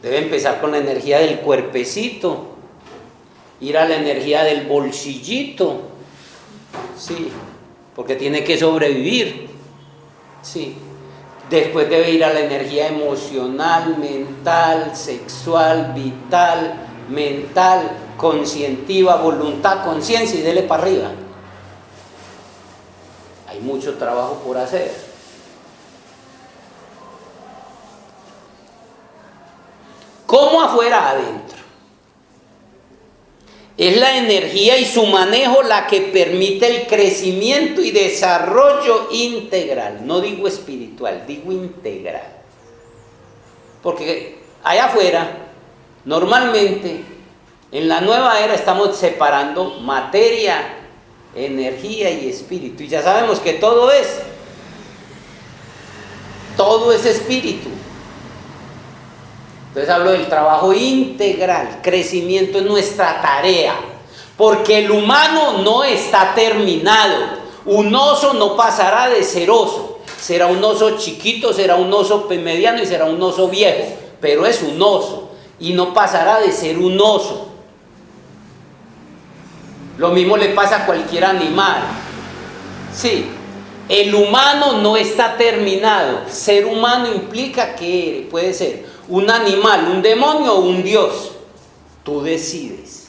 Debe empezar con la energía del cuerpecito, ir a la energía del bolsillito, sí, porque tiene que sobrevivir, sí. Después debe ir a la energía emocional, mental, sexual, vital, mental, conscientiva, voluntad, conciencia, y dele para arriba. Hay mucho trabajo por hacer. ¿Cómo afuera, adentro? Es la energía y su manejo la que permite el crecimiento y desarrollo integral. No digo espiritual, digo integral. Porque allá afuera, normalmente, en la nueva era estamos separando materia, energía y espíritu. Y ya sabemos que todo es espíritu. Entonces hablo del trabajo integral. Crecimiento es nuestra tarea, porque el humano no está terminado. Un oso no pasará de ser oso. Será un oso chiquito, será un oso mediano y será un oso viejo, pero es un oso y no pasará de ser un oso. Lo mismo le pasa a cualquier animal. Sí, el humano no está terminado. Ser humano implica que puede ser un animal, un demonio o un dios. Tú decides.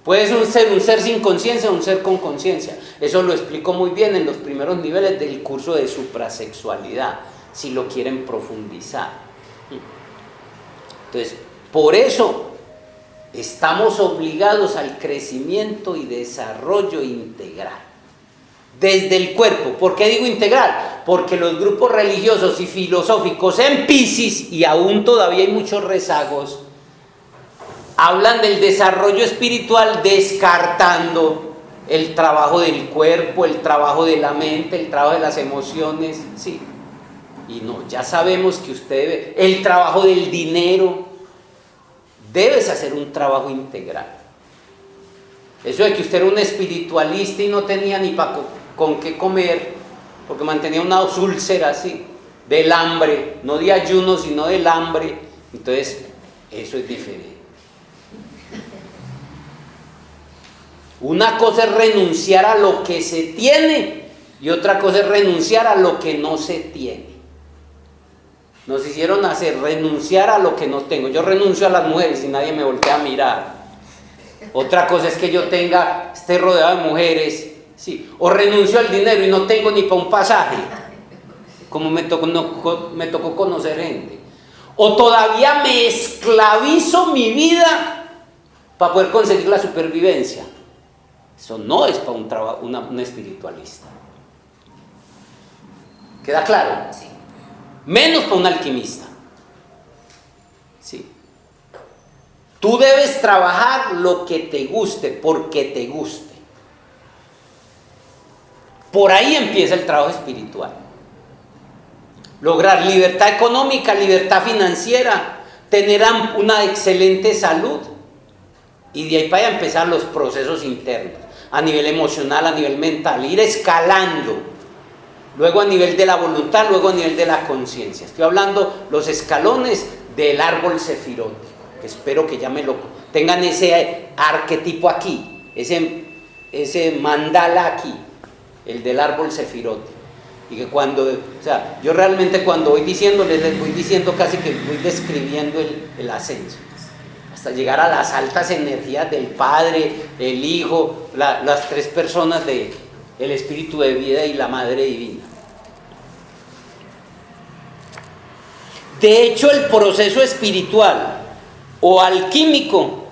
Puedes ser un ser sin conciencia o un ser con conciencia. Eso lo explico muy bien en los primeros niveles del curso de suprasexualidad, si lo quieren profundizar. Entonces, por eso estamos obligados al crecimiento y desarrollo integral. Desde el cuerpo. ¿Por qué digo integral? Porque los grupos religiosos y filosóficos en Piscis, y aún todavía hay muchos rezagos, hablan del desarrollo espiritual descartando el trabajo del cuerpo, el trabajo de la mente, el trabajo de las emociones, sí. Y no, ya sabemos que usted debe, el trabajo del dinero, debes hacer un trabajo integral. Eso de que usted era un espiritualista y no tenía ni con qué comer, porque mantenía una úlcera así, del hambre, no de ayuno, sino del hambre, entonces eso es diferente. Una cosa es renunciar a lo que se tiene y otra cosa es renunciar a lo que no se tiene. Nos hicieron hacer renunciar a lo que no tengo. Yo renuncio a las mujeres y nadie me voltea a mirar. Otra cosa es que yo esté rodeado de mujeres, sí. O renuncio al dinero y no tengo ni para un pasaje, como me tocó conocer gente. O todavía me esclavizo mi vida para poder conseguir la supervivencia. Eso no es para un espiritualista. ¿Queda claro? Sí. Menos para un alquimista. ¿Sí? Tú debes trabajar lo que te guste, porque te guste. Por ahí empieza el trabajo espiritual. Lograr libertad económica, libertad financiera, tener una excelente salud. Y de ahí para allá empezar los procesos internos, a nivel emocional, a nivel mental, ir escalando. Luego a nivel de la voluntad, luego a nivel de la conciencia. Estoy hablando los escalones del árbol sefirótico, que espero que ya me lo tengan ese arquetipo aquí, ese mandala aquí, el del árbol sefirótico. Y que yo realmente cuando voy diciéndoles, les voy diciendo casi que voy describiendo el ascenso, hasta llegar a las altas energías del Padre, el Hijo, las tres personas del Espíritu de vida y la Madre Divina. De hecho, el proceso espiritual o alquímico,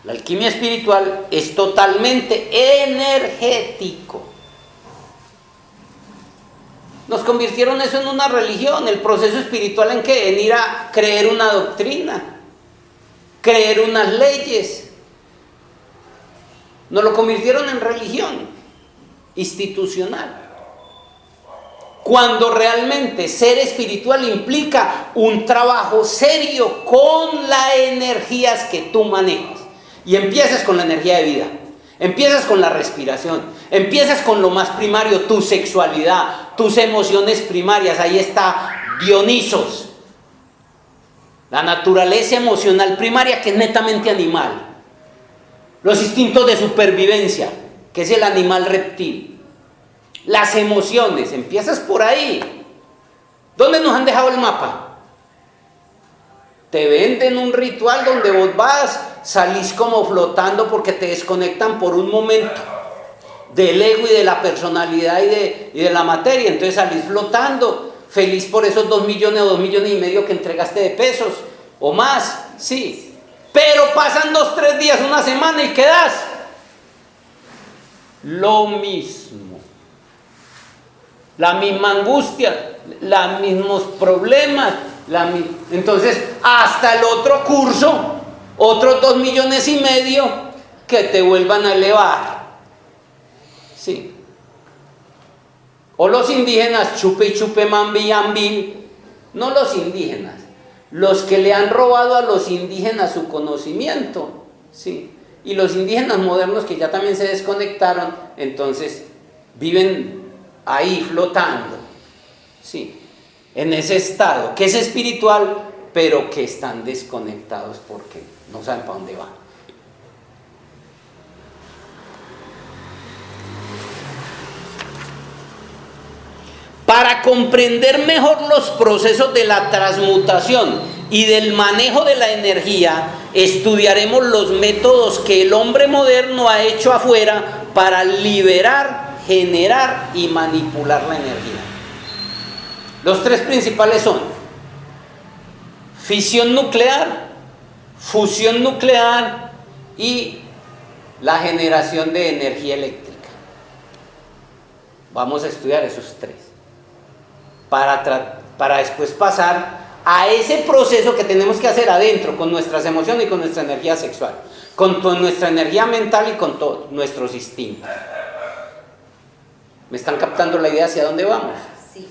la alquimia espiritual es totalmente energético. Nos convirtieron eso en una religión. El proceso espiritual, ¿en qué? En ir a creer una doctrina, creer unas leyes. Nos lo convirtieron en religión institucional. Cuando realmente ser espiritual implica un trabajo serio con las energías que tú manejas. Y empiezas con la energía de vida. Empiezas con la respiración, empiezas con lo más primario, tu sexualidad, tus emociones primarias. Ahí está Dionisos, la naturaleza emocional primaria, que es netamente animal. Los instintos de supervivencia, que es el animal reptil. Las emociones, empiezas por ahí. ¿Dónde nos han dejado el mapa? Te venden un ritual donde vos vas, salís como flotando porque te desconectan por un momento del ego y de la personalidad y de la materia. Entonces salís flotando, feliz por esos 2 millones o 2 millones y medio que entregaste de pesos o más, sí. Pero pasan 2, 3 días, una semana y quedás lo mismo. La misma angustia, los mismos problemas. Entonces, hasta el otro curso, otros 2 millones y medio que te vuelvan a elevar. Sí. O los indígenas, chupe y chupe, mambi y ambil. No los indígenas, los que le han robado a los indígenas su conocimiento. Sí. Y los indígenas modernos que ya también se desconectaron, entonces viven ahí flotando. Sí. En ese estado, que es espiritual, pero que están desconectados porque no saben para dónde van. Para comprender mejor los procesos de la transmutación y del manejo de la energía, estudiaremos los métodos que el hombre moderno ha hecho afuera para liberar, generar y manipular la energía. Los 3 principales son fisión nuclear, fusión nuclear y la generación de energía eléctrica. Vamos a estudiar esos 3 para después pasar a ese proceso que tenemos que hacer adentro con nuestras emociones y con nuestra energía sexual, con nuestra energía mental y con todos nuestros instintos. ¿Me están captando la idea hacia dónde vamos? Sí.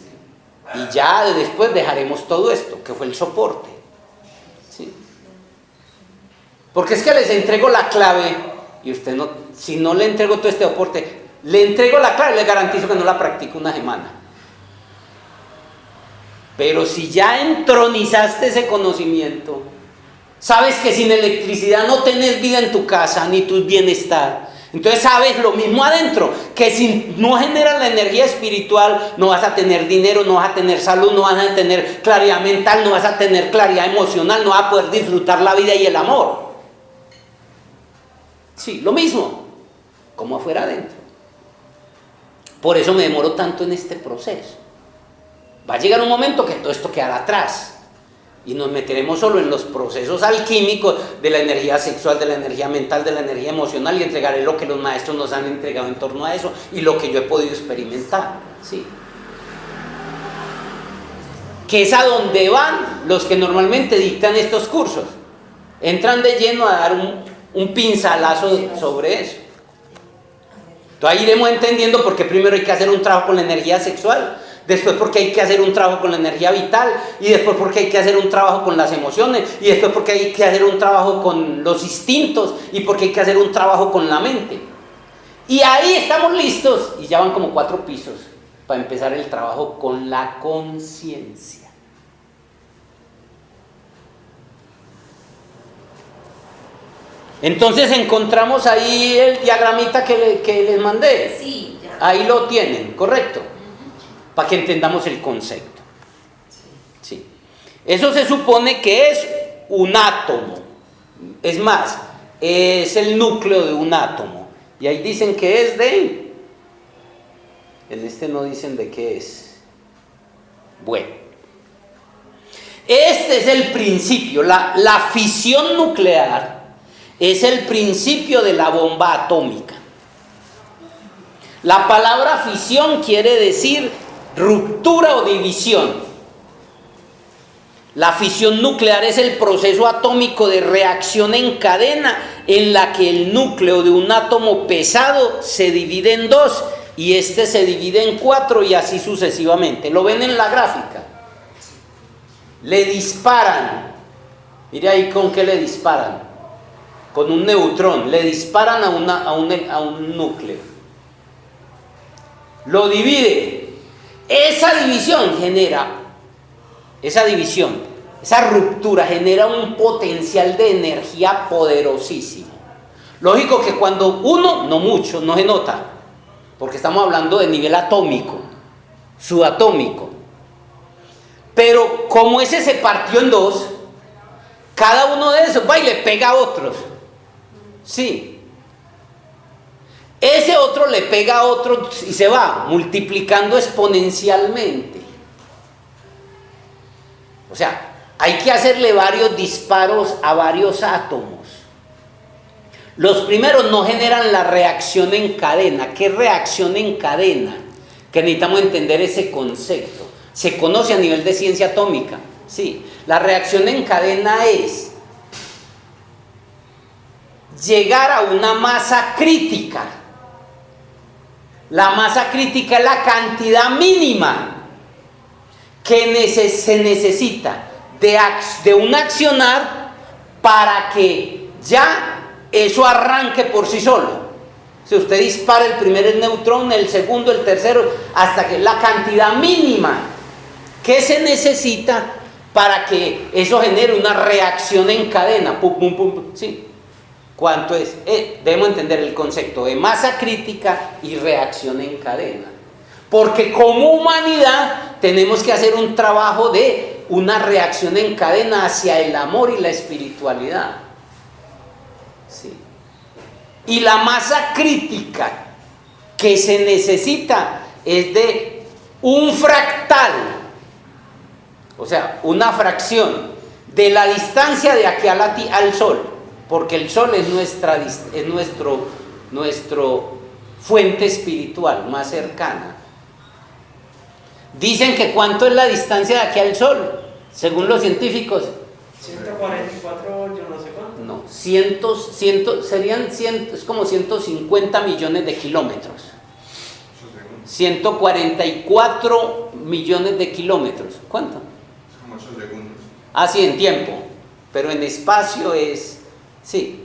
Y ya después dejaremos todo esto, que fue el soporte. ¿Sí? Porque es que les entrego la clave y usted no, si no le entrego todo este soporte, le entrego la clave, le garantizo que no la practico una semana. Pero si ya entronizaste ese conocimiento, sabes que sin electricidad no tenés vida en tu casa ni tu bienestar. Entonces sabes lo mismo adentro, que si no generas la energía espiritual, no vas a tener dinero, no vas a tener salud, no vas a tener claridad mental, no vas a tener claridad emocional, no vas a poder disfrutar la vida y el amor. Sí, lo mismo, como afuera adentro. Por eso me demoro tanto en este proceso. Va a llegar un momento que todo esto quedará atrás. Y nos meteremos solo en los procesos alquímicos de la energía sexual, de la energía mental, de la energía emocional, y entregaré lo que los maestros nos han entregado en torno a eso y lo que yo he podido experimentar. ¿Sí? Que es a donde van los que normalmente dictan estos cursos. Entran de lleno a dar un pincelazo sobre eso. Entonces ahí iremos entendiendo por qué primero hay que hacer un trabajo con la energía sexual, después porque hay que hacer un trabajo con la energía vital, y después porque hay que hacer un trabajo con las emociones, y después porque hay que hacer un trabajo con los instintos, y porque hay que hacer un trabajo con la mente. Y ahí estamos listos, y ya van como 4 pisos para empezar el trabajo con la conciencia. Entonces encontramos ahí el diagramita que les mandé. Sí, ya. Ahí lo tienen, ¿correcto? Para que entendamos el concepto. Sí. Eso se supone que es un átomo. Es más, es el núcleo de un átomo. Y ahí dicen que es de... En este no dicen de qué es. Bueno. Este es el principio. La fisión nuclear es el principio de la bomba atómica. La palabra fisión quiere decir ruptura o división. La fisión nuclear es el proceso atómico de reacción en cadena en la que el núcleo de un átomo pesado se divide en 2 y este se divide en 4 y así sucesivamente. ¿Lo ven en la gráfica? Le disparan. Mire ahí con qué le disparan. Con un neutrón. Le disparan a un núcleo. Lo divide. Esa división, esa ruptura genera un potencial de energía poderosísimo. Lógico que cuando uno, no mucho, no se nota, porque estamos hablando de nivel atómico, subatómico. Pero como ese se partió en 2, cada uno de esos va y le pega a otros. Sí. Ese otro le pega a otro y se va multiplicando exponencialmente. O sea, hay que hacerle varios disparos a varios átomos. Los primeros no generan la reacción en cadena. ¿Qué reacción en cadena? Que necesitamos entender ese concepto. Se conoce a nivel de ciencia atómica. Sí, la reacción en cadena es llegar a una masa crítica. La masa crítica es la cantidad mínima que se necesita de un accionar para que ya eso arranque por sí solo. Si usted dispara el primer neutrón, el segundo, el tercero, hasta que la cantidad mínima que se necesita para que eso genere una reacción en cadena. Pum, pum, pum, ¿sí? ¿Cuánto es? Debemos entender el concepto de masa crítica y reacción en cadena. Porque como humanidad tenemos que hacer un trabajo de una reacción en cadena hacia el amor y la espiritualidad. Sí. Y la masa crítica que se necesita es de un fractal, o sea, una fracción de la distancia de aquí al Sol. Porque el Sol es nuestro fuente espiritual más cercana. Dicen que ¿cuánto es la distancia de aquí al Sol? Según los científicos. 144, yo no sé cuánto. No, es como 150 millones de kilómetros. 144 millones de kilómetros. ¿Cuánto? Como 8 segundos. Ah, sí, en tiempo. Pero en espacio es... Sí.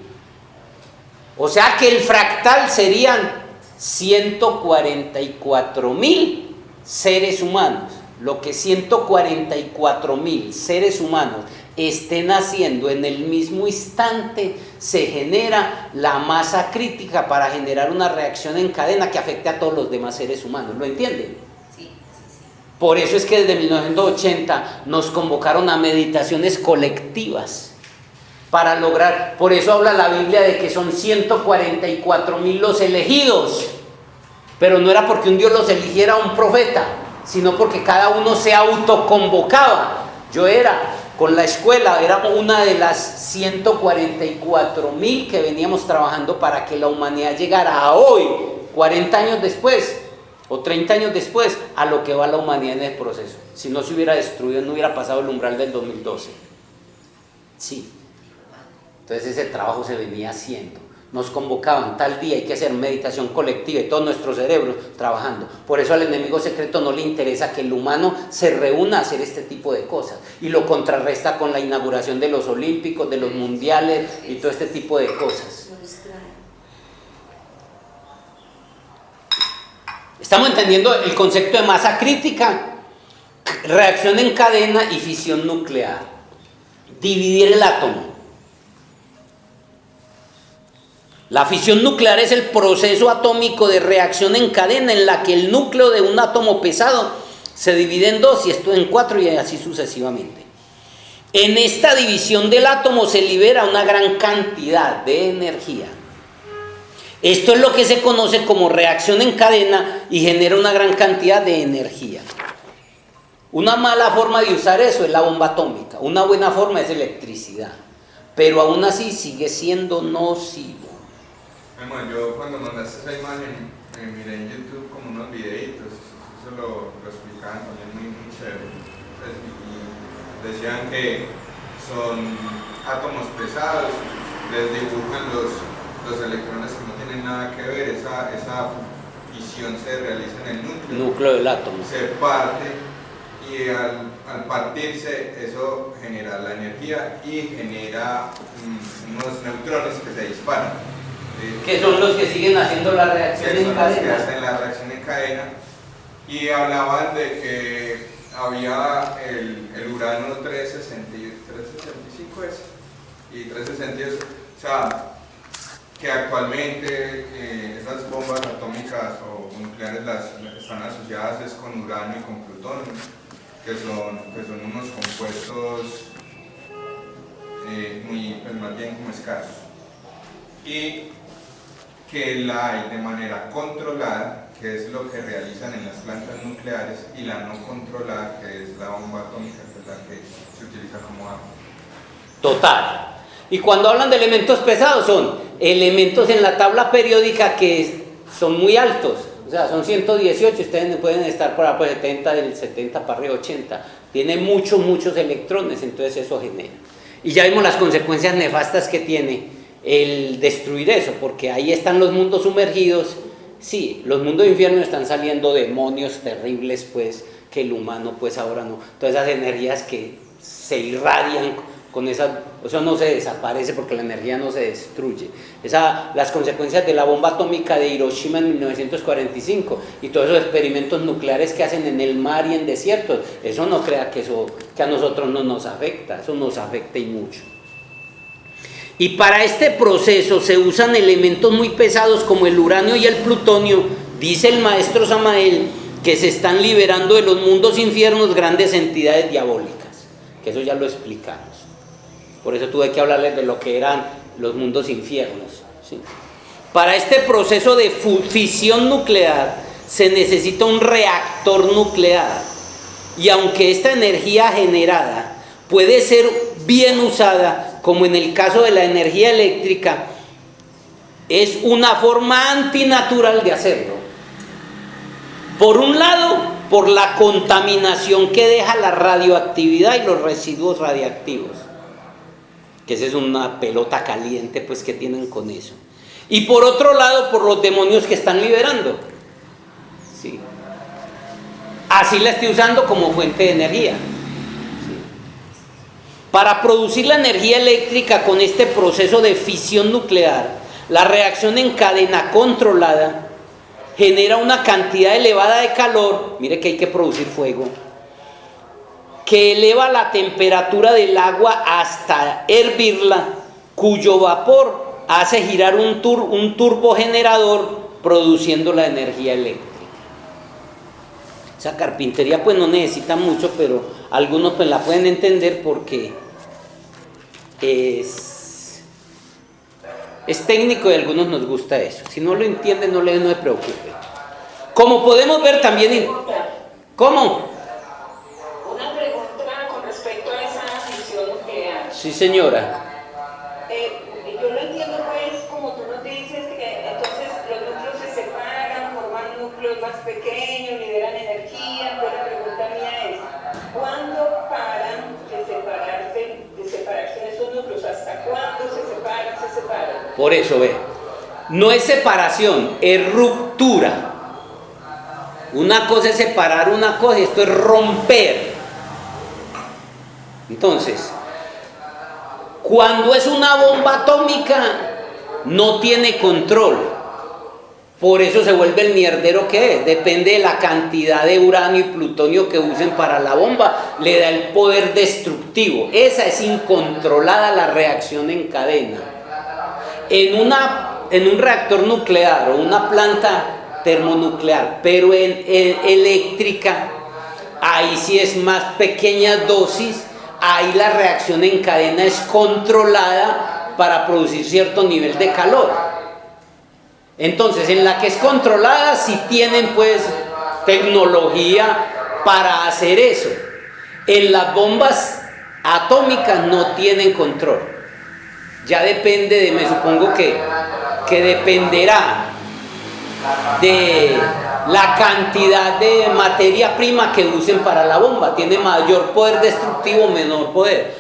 O sea que el fractal serían 144.000 seres humanos. Lo que 144.000 seres humanos estén haciendo en el mismo instante, se genera la masa crítica para generar una reacción en cadena que afecte a todos los demás seres humanos. ¿Lo entienden? Sí, sí, sí. Por eso es que desde 1980 nos convocaron a meditaciones colectivas. Para lograr, por eso habla la Biblia de que son 144.000 los elegidos, pero no era porque un Dios los eligiera a un profeta, sino porque cada uno se autoconvocaba. Yo era Con la escuela éramos una de las 144.000 que veníamos trabajando para que la humanidad llegara a hoy, 40 años después o 30 años después, a lo que va la humanidad en el proceso. Si no se hubiera destruido, no hubiera pasado el umbral del 2012. Sí. Entonces ese trabajo se venía haciendo. Nos convocaban tal día, hay que hacer meditación colectiva y todos nuestros cerebros trabajando. Por eso al enemigo secreto no le interesa que el humano se reúna a hacer este tipo de cosas y lo contrarresta con la inauguración de los olímpicos, de los mundiales y todo este tipo de cosas. Estamos entendiendo el concepto de masa crítica, reacción en cadena y fisión nuclear. Dividir el átomo. La fisión nuclear es el proceso atómico de reacción en cadena en la que el núcleo de un átomo pesado se divide en dos y esto en cuatro y así sucesivamente. En esta división del átomo se libera una gran cantidad de energía. Esto es lo que se conoce como reacción en cadena y genera una gran cantidad de energía. Una mala forma de usar eso es la bomba atómica. Una buena forma es electricidad. Pero aún así sigue siendo nocivo. Bueno, yo cuando mandaste esa imagen miré en YouTube como unos videitos, eso lo explicaban también muy chévere. Y decían que son átomos pesados, les dibujan los electrones que no tienen nada que ver, esa fisión se realiza en el Núcleo del átomo. Se parte y al partirse eso genera la energía y genera unos neutrones que se disparan. Que son los que siguen haciendo la reacción en cadena. Que hacen la reacción en cadena. Y hablaban de que había el uranio 365 y 362, o sea, que actualmente esas bombas atómicas o nucleares están asociadas es con uranio y con plutonio, que son unos compuestos pues más bien como escasos. Y que la hay de manera controlada, que es lo que realizan en las plantas nucleares, y la no controlada, que es la bomba atómica, que es la que se utiliza como arma. Total. Y cuando hablan de elementos pesados, son elementos en la tabla periódica que son muy altos. O sea, son 118, ustedes pueden estar por 70, del 70 para arriba, 80. Tiene muchos electrones, entonces eso genera. Y ya vimos las consecuencias nefastas que tiene el destruir eso, porque ahí están los mundos sumergidos. Sí, los mundos de infierno están saliendo demonios terribles, pues, que el humano, pues, ahora no. Todas esas energías que se irradian con esa, eso no se desaparece porque la energía no se destruye. Las consecuencias de la bomba atómica de Hiroshima en 1945 y todos esos experimentos nucleares que hacen en el mar y en desiertos, eso no crea que a nosotros no nos afecta, eso nos afecta y mucho. Y para este proceso se usan elementos muy pesados como el uranio y el plutonio. Dice el maestro Samael que se están liberando de los mundos infiernos grandes entidades diabólicas, que eso ya lo explicamos. Por eso tuve que hablarles de lo que eran los mundos infiernos, ¿sí? Para este proceso de fisión nuclear se necesita un reactor nuclear. Y aunque esta energía generada puede ser bien usada, como en el caso de la energía eléctrica, es una forma antinatural de hacerlo. Por un lado, por la contaminación que deja la radioactividad y los residuos radiactivos, que esa es una pelota caliente pues que tienen con eso. Y por otro lado, por los demonios que están liberando. Sí. Así la estoy usando como fuente de energía. Para producir la energía eléctrica con este proceso de fisión nuclear, la reacción en cadena controlada genera una cantidad elevada de calor, mire que hay que producir fuego, que eleva la temperatura del agua hasta hervirla, cuyo vapor hace girar un turbogenerador produciendo la energía eléctrica. Esa carpintería pues no necesita mucho, pero algunos pues la pueden entender porque es técnico y a algunos nos gusta eso. Si no lo entienden, no se preocupe. Como podemos ver también... ¿Cómo? Una pregunta con respecto a esa Sí, señora. Yo lo entiendo pues como tú nos dices que entonces los núcleos se separan, forman núcleos más pequeños, liberan energía, pero la pregunta mía es, ¿cuándo paran de separarse esos núcleos? ¿Hasta cuándo se separan? Por eso, ve, no es separación, es ruptura. Una cosa es separar una cosa y esto es romper. Entonces, cuando es una bomba atómica, no tiene control. Por eso se vuelve el mierdero que es. Depende de la cantidad de uranio y plutonio que usen para la bomba, le da el poder destructivo. Esa es incontrolada la reacción en cadena. En un reactor nuclear o una planta termonuclear, pero en eléctrica, ahí sí es más pequeñas dosis. Ahí la reacción en cadena es controlada para producir cierto nivel de calor. Entonces, en la que es controlada, sí tienen pues tecnología para hacer eso. En las bombas atómicas no tienen control. Ya depende me supongo que dependerá de la cantidad de materia prima que usen para la bomba. Tiene mayor poder destructivo, menor poder,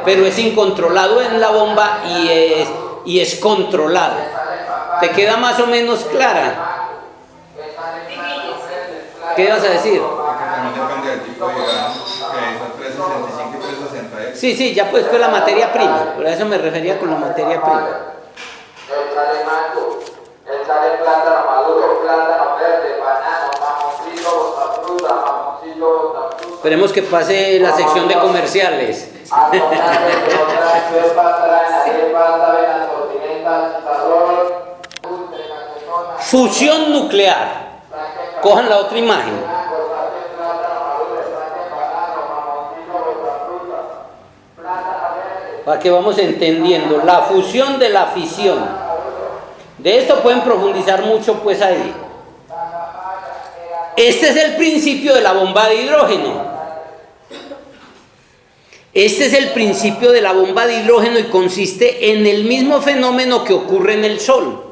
pero es incontrolado en la bomba y es controlado. ¿Te queda más o menos clara? ¿Qué vas a decir? También depende del tipo de uranio, que son 365 y 368. Sí, ya pues fue la materia prima, por eso me refería con la materia prima. Échale mango, échale plátano maduro, plátano verde, banano, mamoncillo, otra fruta, mamoncillo, otra fruta. Esperemos que pase la sección de comerciales. Fusión nuclear. Cojan la otra imagen. Para que vamos entendiendo la fusión de la fisión. De esto pueden profundizar mucho pues ahí. Este es el principio de la bomba de hidrógeno. Este es el principio de la bomba de hidrógeno y consiste en el mismo fenómeno que ocurre en el Sol.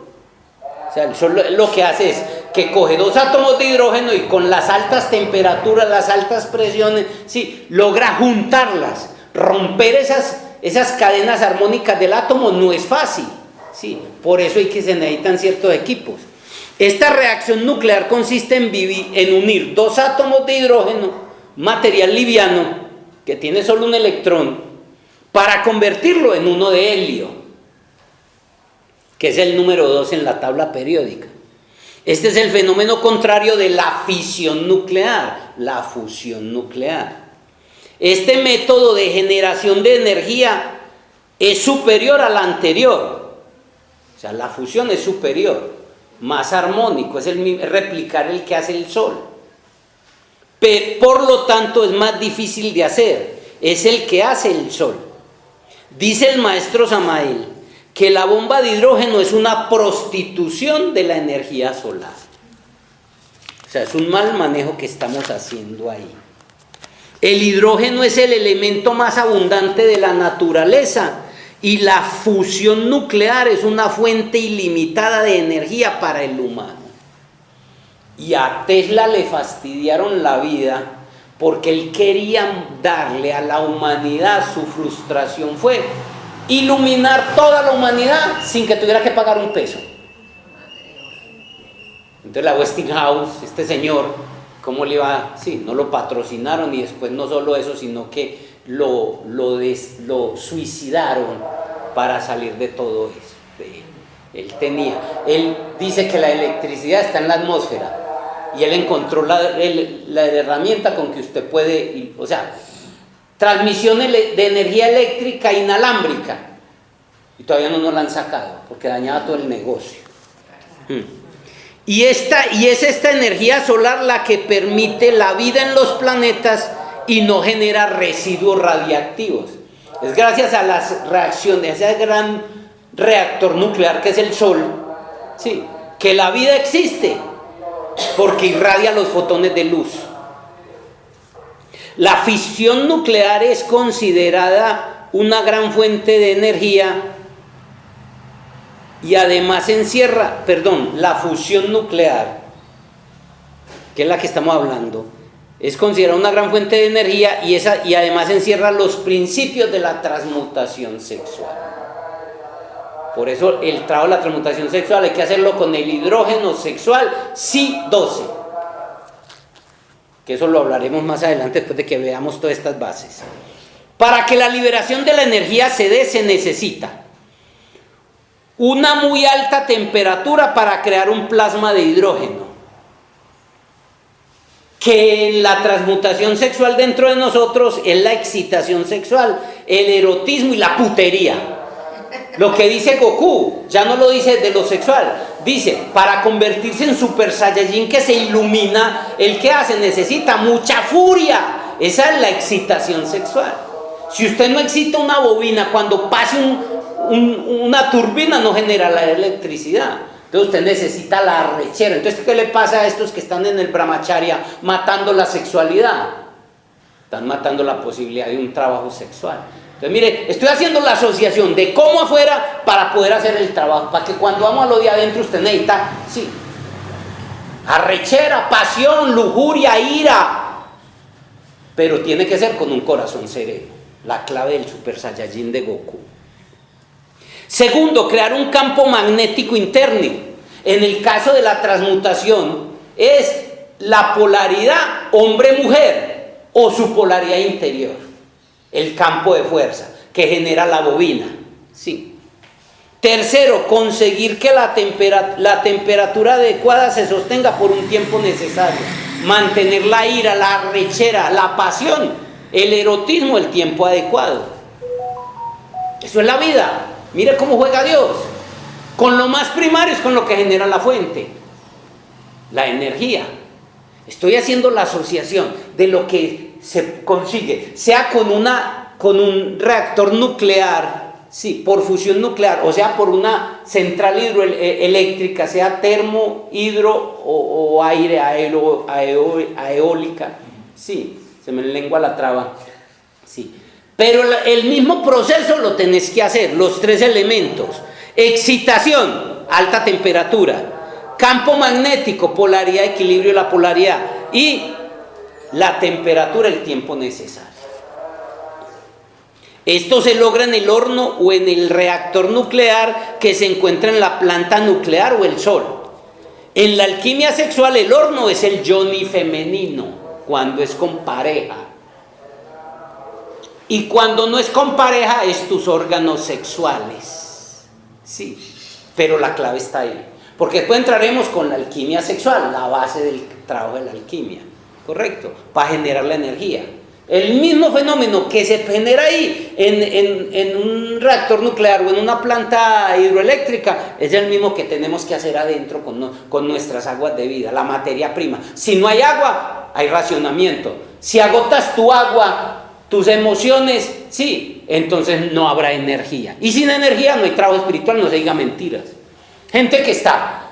O sea, el Sol lo que hace es que coge dos átomos de hidrógeno y con las altas temperaturas, las altas presiones, sí, logra juntarlas. Romper esas cadenas armónicas del átomo no es fácil. Sí, por eso se necesitan ciertos equipos. Esta reacción nuclear consiste en unir dos átomos de hidrógeno, material liviano, que tiene solo un electrón, para convertirlo en uno de helio, que es el número 2 en la tabla periódica. Este es el fenómeno contrario de la fisión nuclear, la fusión nuclear. Este método de generación de energía es superior al anterior. O sea, la fusión es superior, más armónico, es replicar el que hace el Sol. Por lo tanto, es más difícil de hacer, es el que hace el Sol. Dice el maestro Samael que la bomba de hidrógeno es una prostitución de la energía solar. O sea, es un mal manejo que estamos haciendo ahí. El hidrógeno es el elemento más abundante de la naturaleza y la fusión nuclear es una fuente ilimitada de energía para el humano. Y a Tesla le fastidiaron la vida porque él quería darle a la humanidad, su frustración fue iluminar toda la humanidad sin que tuviera que pagar un peso. Entonces la Westinghouse, este señor, ¿cómo le iba? Sí, no lo patrocinaron y después no solo eso, sino que lo suicidaron para salir de todo eso. Él dice que la electricidad está en la atmósfera y él encontró la herramienta con que usted puede, o sea, transmisión de energía eléctrica inalámbrica, y todavía no nos la han sacado porque dañaba todo el negocio. Y es esta energía solar la que permite la vida en los planetas y no genera residuos radiactivos. Es gracias a las reacciones, a ese gran reactor nuclear que es el Sol, sí, que la vida existe, porque irradia los fotones de luz. La fisión nuclear es considerada una gran fuente de energía y además encierra, la fusión nuclear, que es la que estamos hablando, es considerada una gran fuente de energía y además encierra los principios de la transmutación sexual. Por eso el trabajo de la transmutación sexual hay que hacerlo con el hidrógeno sexual Si-12, que eso lo hablaremos más adelante después de que veamos todas estas bases. Para que la liberación de la energía se dé, se necesita una muy alta temperatura para crear un plasma de hidrógeno, que en la transmutación sexual dentro de nosotros es la excitación sexual, el erotismo y la putería. Lo que dice Goku, ya no lo dice de lo sexual, dice, para convertirse en Super Saiyajin que se ilumina, ¿el que hace? Necesita mucha furia. Esa es la excitación sexual. Si usted no excita una bobina, cuando pase una turbina no genera la electricidad. Entonces usted necesita la arrechera. Entonces, ¿qué le pasa a estos que están en el brahmacharya matando la sexualidad? Están matando la posibilidad de un trabajo sexual. Entonces, mire, estoy haciendo la asociación de cómo afuera para poder hacer el trabajo, para que cuando vamos a lo de adentro usted necesita, sí, arrechera, pasión, lujuria, ira, pero tiene que ser con un corazón sereno, la clave del Super Saiyajin de Goku. Segundo, crear un campo magnético interno. En el caso de la transmutación es la polaridad hombre-mujer o su polaridad interior, el campo de fuerza que genera la bobina. Sí. Tercero, conseguir que la temperatura adecuada se sostenga por un tiempo necesario. Mantener la ira, la arrechera, la pasión, el erotismo, el tiempo adecuado. Eso es la vida. Mire cómo juega Dios. Con lo más primario es con lo que genera la fuente, la energía. Estoy haciendo la asociación de lo que se consigue, sea con un reactor nuclear, sí, por fusión nuclear, o sea por una central hidroeléctrica, sea termo, hidro o aire, eólica, sí, se me lengua la traba, sí. Pero el mismo proceso lo tenés que hacer, los tres elementos: excitación, alta temperatura; campo magnético, polaridad, equilibrio de la polaridad; y la temperatura, el tiempo necesario. Esto se logra en el horno o en el reactor nuclear que se encuentra en la planta nuclear o el sol. En la alquimia sexual, el horno es el yoni femenino, cuando es con pareja. Y cuando no es con pareja, es tus órganos sexuales. Sí, pero la clave está ahí. Porque después entraremos con la alquimia sexual, la base del trabajo de la alquimia. ¿Correcto? Para generar la energía. El mismo fenómeno que se genera ahí en un reactor nuclear o en una planta hidroeléctrica es el mismo que tenemos que hacer adentro con nuestras aguas de vida, la materia prima. Si no hay agua, hay racionamiento. Si agotas tu agua, tus emociones, sí, entonces no habrá energía. Y sin energía no hay trabajo espiritual, no se diga mentiras. Gente que está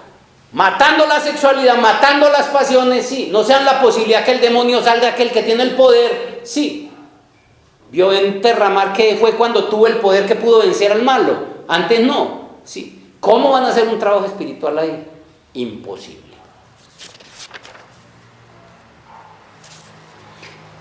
matando la sexualidad, matando las pasiones, sí. No sean la posibilidad que el demonio salga, aquel que tiene el poder, sí. Vio en Terramar que fue cuando tuvo el poder que pudo vencer al malo. Antes no, sí. ¿Cómo van a hacer un trabajo espiritual ahí? Imposible.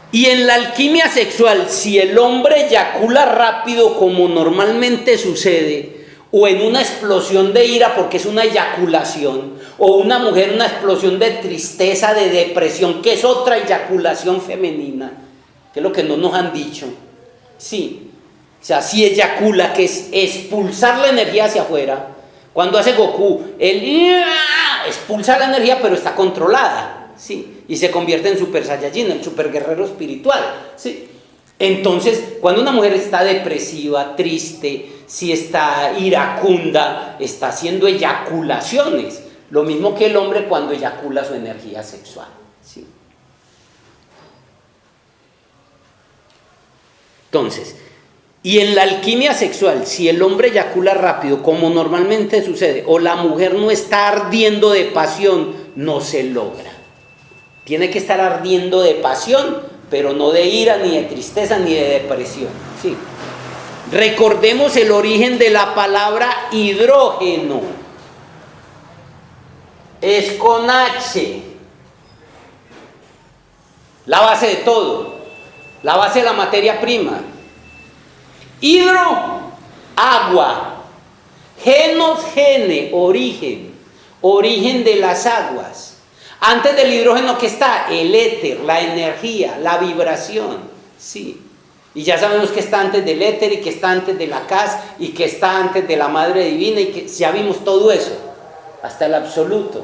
Y en la alquimia sexual, si el hombre eyacula rápido como normalmente sucede, o en una explosión de ira porque es una eyaculación, o una mujer una explosión de tristeza, de depresión, que es otra eyaculación femenina, que es lo que no nos han dicho, sí, o sea, si eyacula, que es expulsar la energía hacia afuera. Cuando hace Goku, él expulsa la energía pero está controlada, sí, y se convierte en Super Saiyajin, el super guerrero espiritual, sí. Entonces, cuando una mujer está depresiva, triste, si está iracunda, está haciendo eyaculaciones, lo mismo que el hombre cuando eyacula su energía sexual, ¿sí? Entonces, y en la alquimia sexual, si el hombre eyacula rápido, como normalmente sucede, o la mujer no está ardiendo de pasión, no se logra. Tiene que estar ardiendo de pasión, pero no de ira, ni de tristeza, ni de depresión, ¿sí? Recordemos el origen de la palabra hidrógeno. Es con H. La base de todo. La base de la materia prima. Hidro, agua. Genos, gene, origen. Origen de las aguas. Antes del hidrógeno, ¿qué está? El éter, la energía, la vibración. Sí. Y ya sabemos que está antes del éter y que está antes de la casa y que está antes de la madre divina y que ya vimos todo eso. Hasta el absoluto.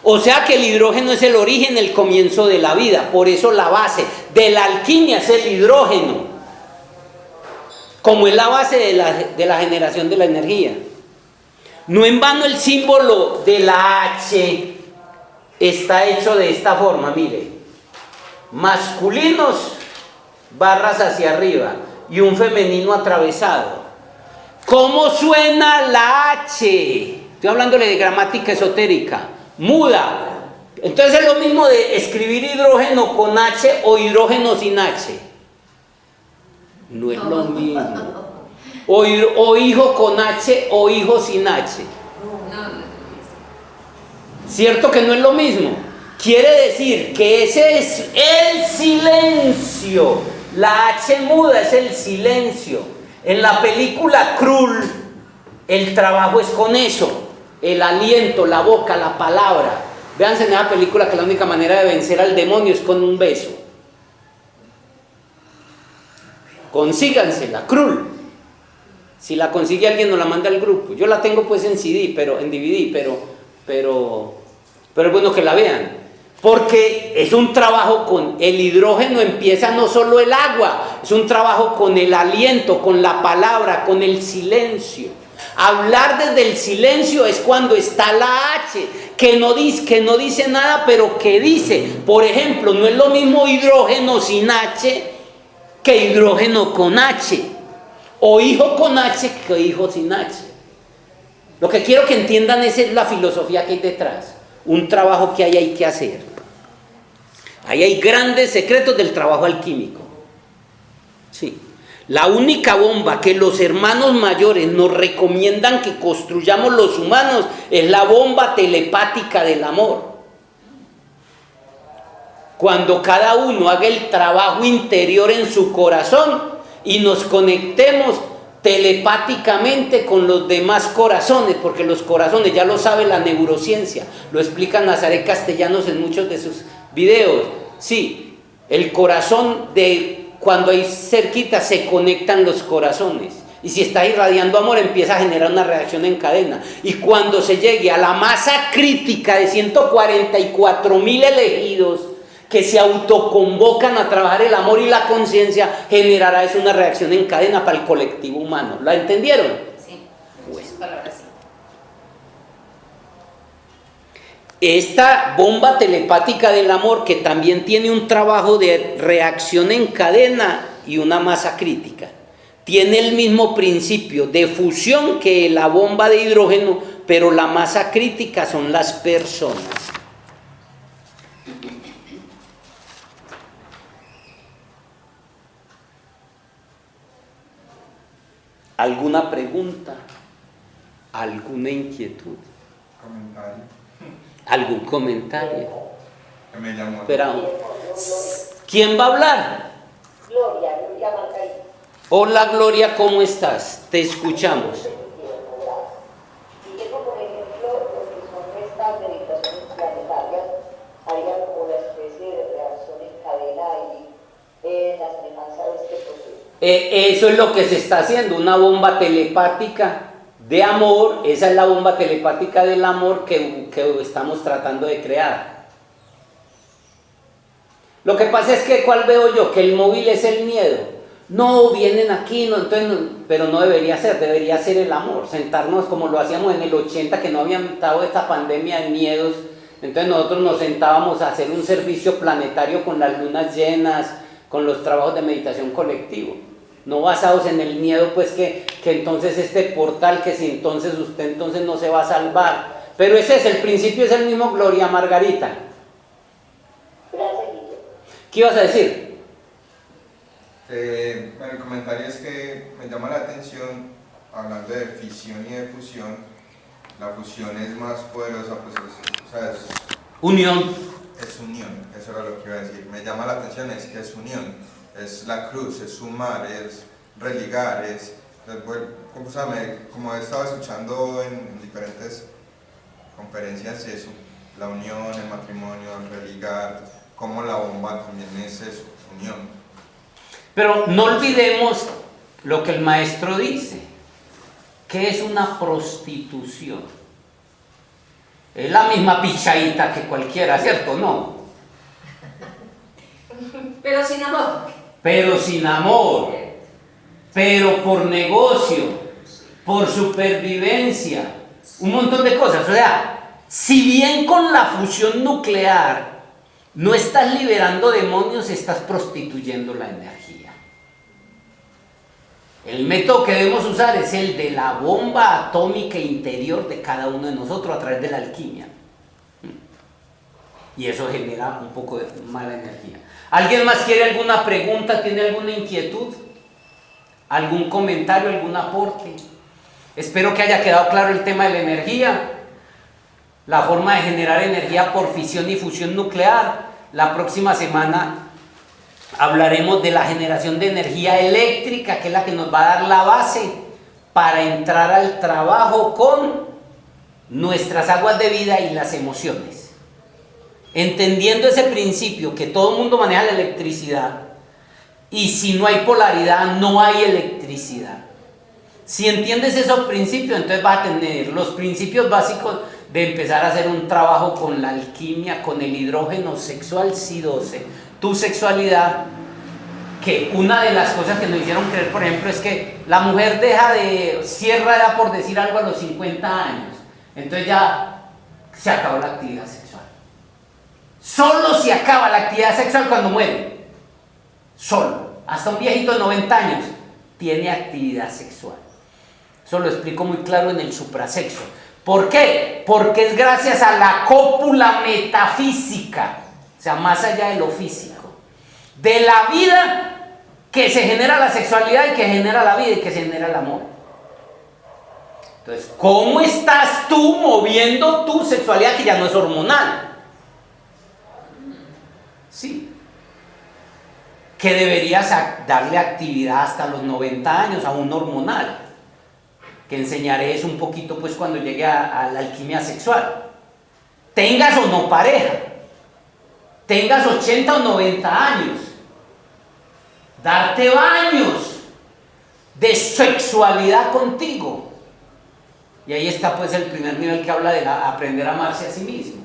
O sea que el hidrógeno es el origen, el comienzo de la vida. Por eso la base de la alquimia es el hidrógeno. Como es la base de la generación de la energía. No en vano el símbolo de la H está hecho de esta forma, mire. Masculinos, barras hacia arriba y un femenino atravesado. ¿Cómo suena la H? Estoy hablándole de gramática esotérica. Muda. Entonces es lo mismo de escribir hidrógeno con H o hidrógeno sin H. No es lo mismo. O hijo con H o hijo sin H. ¿Cierto que no es lo mismo? Quiere decir que ese es el silencio. La H muda es el silencio. En la película Krull, el trabajo es con eso. El aliento, la boca, la palabra. Véanse en esa película que la única manera de vencer al demonio es con un beso. Consígansela, Krull. Si la consigue alguien, nos la manda al grupo. Yo la tengo pues en CD, en DVD, pero es bueno que la vean. Porque es un trabajo con el hidrógeno, empieza no solo el agua, es un trabajo con el aliento, con la palabra, con el silencio. Hablar desde el silencio es cuando está la H, que no dice nada, pero que dice. Por ejemplo, no es lo mismo hidrógeno sin H que hidrógeno con H, o hijo con H que hijo sin H. Lo que quiero que entiendan es la filosofía que hay detrás, un trabajo que hay que hacer. Ahí hay grandes secretos del trabajo alquímico. Sí. La única bomba que los hermanos mayores nos recomiendan que construyamos los humanos es la bomba telepática del amor. Cuando cada uno haga el trabajo interior en su corazón y nos conectemos telepáticamente con los demás corazones, porque los corazones, ya lo sabe la neurociencia, lo explica Nazaret Castellanos en muchos de sus videos. Sí, el corazón cuando hay cerquita se conectan los corazones. Y si está irradiando amor, empieza a generar una reacción en cadena. Y cuando se llegue a la masa crítica de 144,000 elegidos que se autoconvocan a trabajar el amor y la conciencia, generará eso una reacción en cadena para el colectivo humano. ¿La entendieron? Sí, muchas palabras sí. Esta bomba telepática del amor, que también tiene un trabajo de reacción en cadena y una masa crítica, tiene el mismo principio de fusión que la bomba de hidrógeno, pero la masa crítica son las personas. ¿Alguna pregunta? ¿Alguna inquietud? Comentario. ¿Algún comentario? Que me llamó. Espera, ¿quién va a hablar? Gloria Margarita. Hola Gloria, ¿cómo estás? Te escuchamos. Si llego, por ejemplo, lo que son estas meditaciones planetarias, harían como una especie de reacción en cadena y la semejanza de este proceso. Eso es lo que se está haciendo, una bomba telepática de amor. Esa es la bomba telepática del amor que estamos tratando de crear. Lo que pasa es que, ¿cuál veo yo? Que el móvil es el miedo. No, vienen aquí, no, entonces pero no debería ser el amor. Sentarnos como lo hacíamos en el 80, que no habían estado esta pandemia de miedos. Entonces nosotros nos sentábamos a hacer un servicio planetario con las lunas llenas, con los trabajos de meditación colectivo. No basados en el miedo, pues que entonces este portal, que si entonces usted entonces no se va a salvar. Pero ese es el principio, es el mismo, Gloria Margarita. Gracias, Guillermo. ¿Qué ibas a decir? Bueno, el comentario es que me llama la atención, hablando de fisión y de fusión, la fusión es más poderosa, pues o sea, Unión. es unión, eso era lo que iba a decir. Me llama la atención es que es unión, es la cruz, es sumar, es religar, es, bueno, como he estado escuchando en diferentes conferencias eso, la unión, el matrimonio, el religar, como la bomba también es eso, unión. Pero no olvidemos lo que el maestro dice, que es una prostitución. Es la misma pichadita que cualquiera, ¿cierto? No. Pero sin amor. Pero sin amor, pero por negocio, por supervivencia, un montón de cosas. O sea, si bien con la fusión nuclear no estás liberando demonios, estás prostituyendo la energía. El método que debemos usar es el de la bomba atómica interior de cada uno de nosotros a través de la alquimia. Y eso genera un poco de mala energía. ¿Alguien más quiere alguna pregunta? ¿Tiene alguna inquietud? ¿Algún comentario? ¿Algún aporte? Espero que haya quedado claro el tema de la energía, la forma de generar energía por fisión y fusión nuclear. La próxima semana hablaremos de la generación de energía eléctrica, que es la que nos va a dar la base para entrar al trabajo con nuestras aguas de vida y las emociones. Entendiendo ese principio que todo el mundo maneja la electricidad, y si no hay polaridad, no hay electricidad. Si entiendes esos principios, entonces vas a tener los principios básicos de empezar a hacer un trabajo con la alquimia, con el hidrógeno sexual Si12, tu sexualidad, que una de las cosas que nos hicieron creer, por ejemplo, es que la mujer cierra ya por decir algo a los 50 años, entonces ya se acabó la actividad sexual. Solo se acaba la actividad sexual cuando muere. Solo. Hasta un viejito de 90 años tiene actividad sexual. Eso lo explico muy claro en el suprasexo. ¿Por qué? Porque es gracias a la cópula metafísica, o sea, más allá de lo físico, de la vida, que se genera la sexualidad y que genera la vida y que se genera el amor. Entonces, ¿cómo estás tú moviendo tu sexualidad que ya no es hormonal? Sí. Que deberías darle actividad hasta los 90 años a un hormonal, que enseñaré eso un poquito pues cuando llegue a la alquimia sexual. Tengas o no pareja, tengas 80 o 90 años, darte baños de sexualidad contigo. Y ahí está pues el primer nivel que habla de aprender a amarse a sí mismo.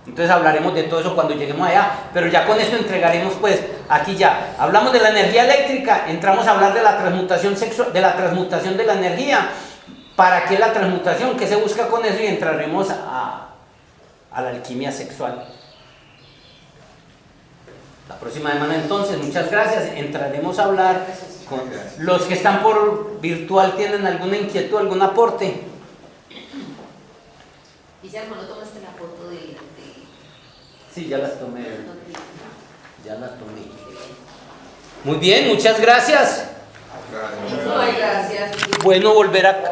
Entonces hablaremos de todo eso cuando lleguemos allá, pero ya con esto entregaremos pues, aquí ya, hablamos de la energía eléctrica, entramos a hablar de la transmutación sexual, de la transmutación de la energía. ¿Para qué la transmutación? ¿Qué se busca con eso? Y entraremos a la alquimia sexual. La próxima semana entonces, muchas gracias, entraremos a hablar con los que están por virtual. ¿Tienen alguna inquietud, algún aporte? Guillermo, ¿no tomaste la foto de... Sí, ya las tomé. Ya las tomé. Muy bien, muchas gracias. Gracias. Ay, gracias. Bueno volver a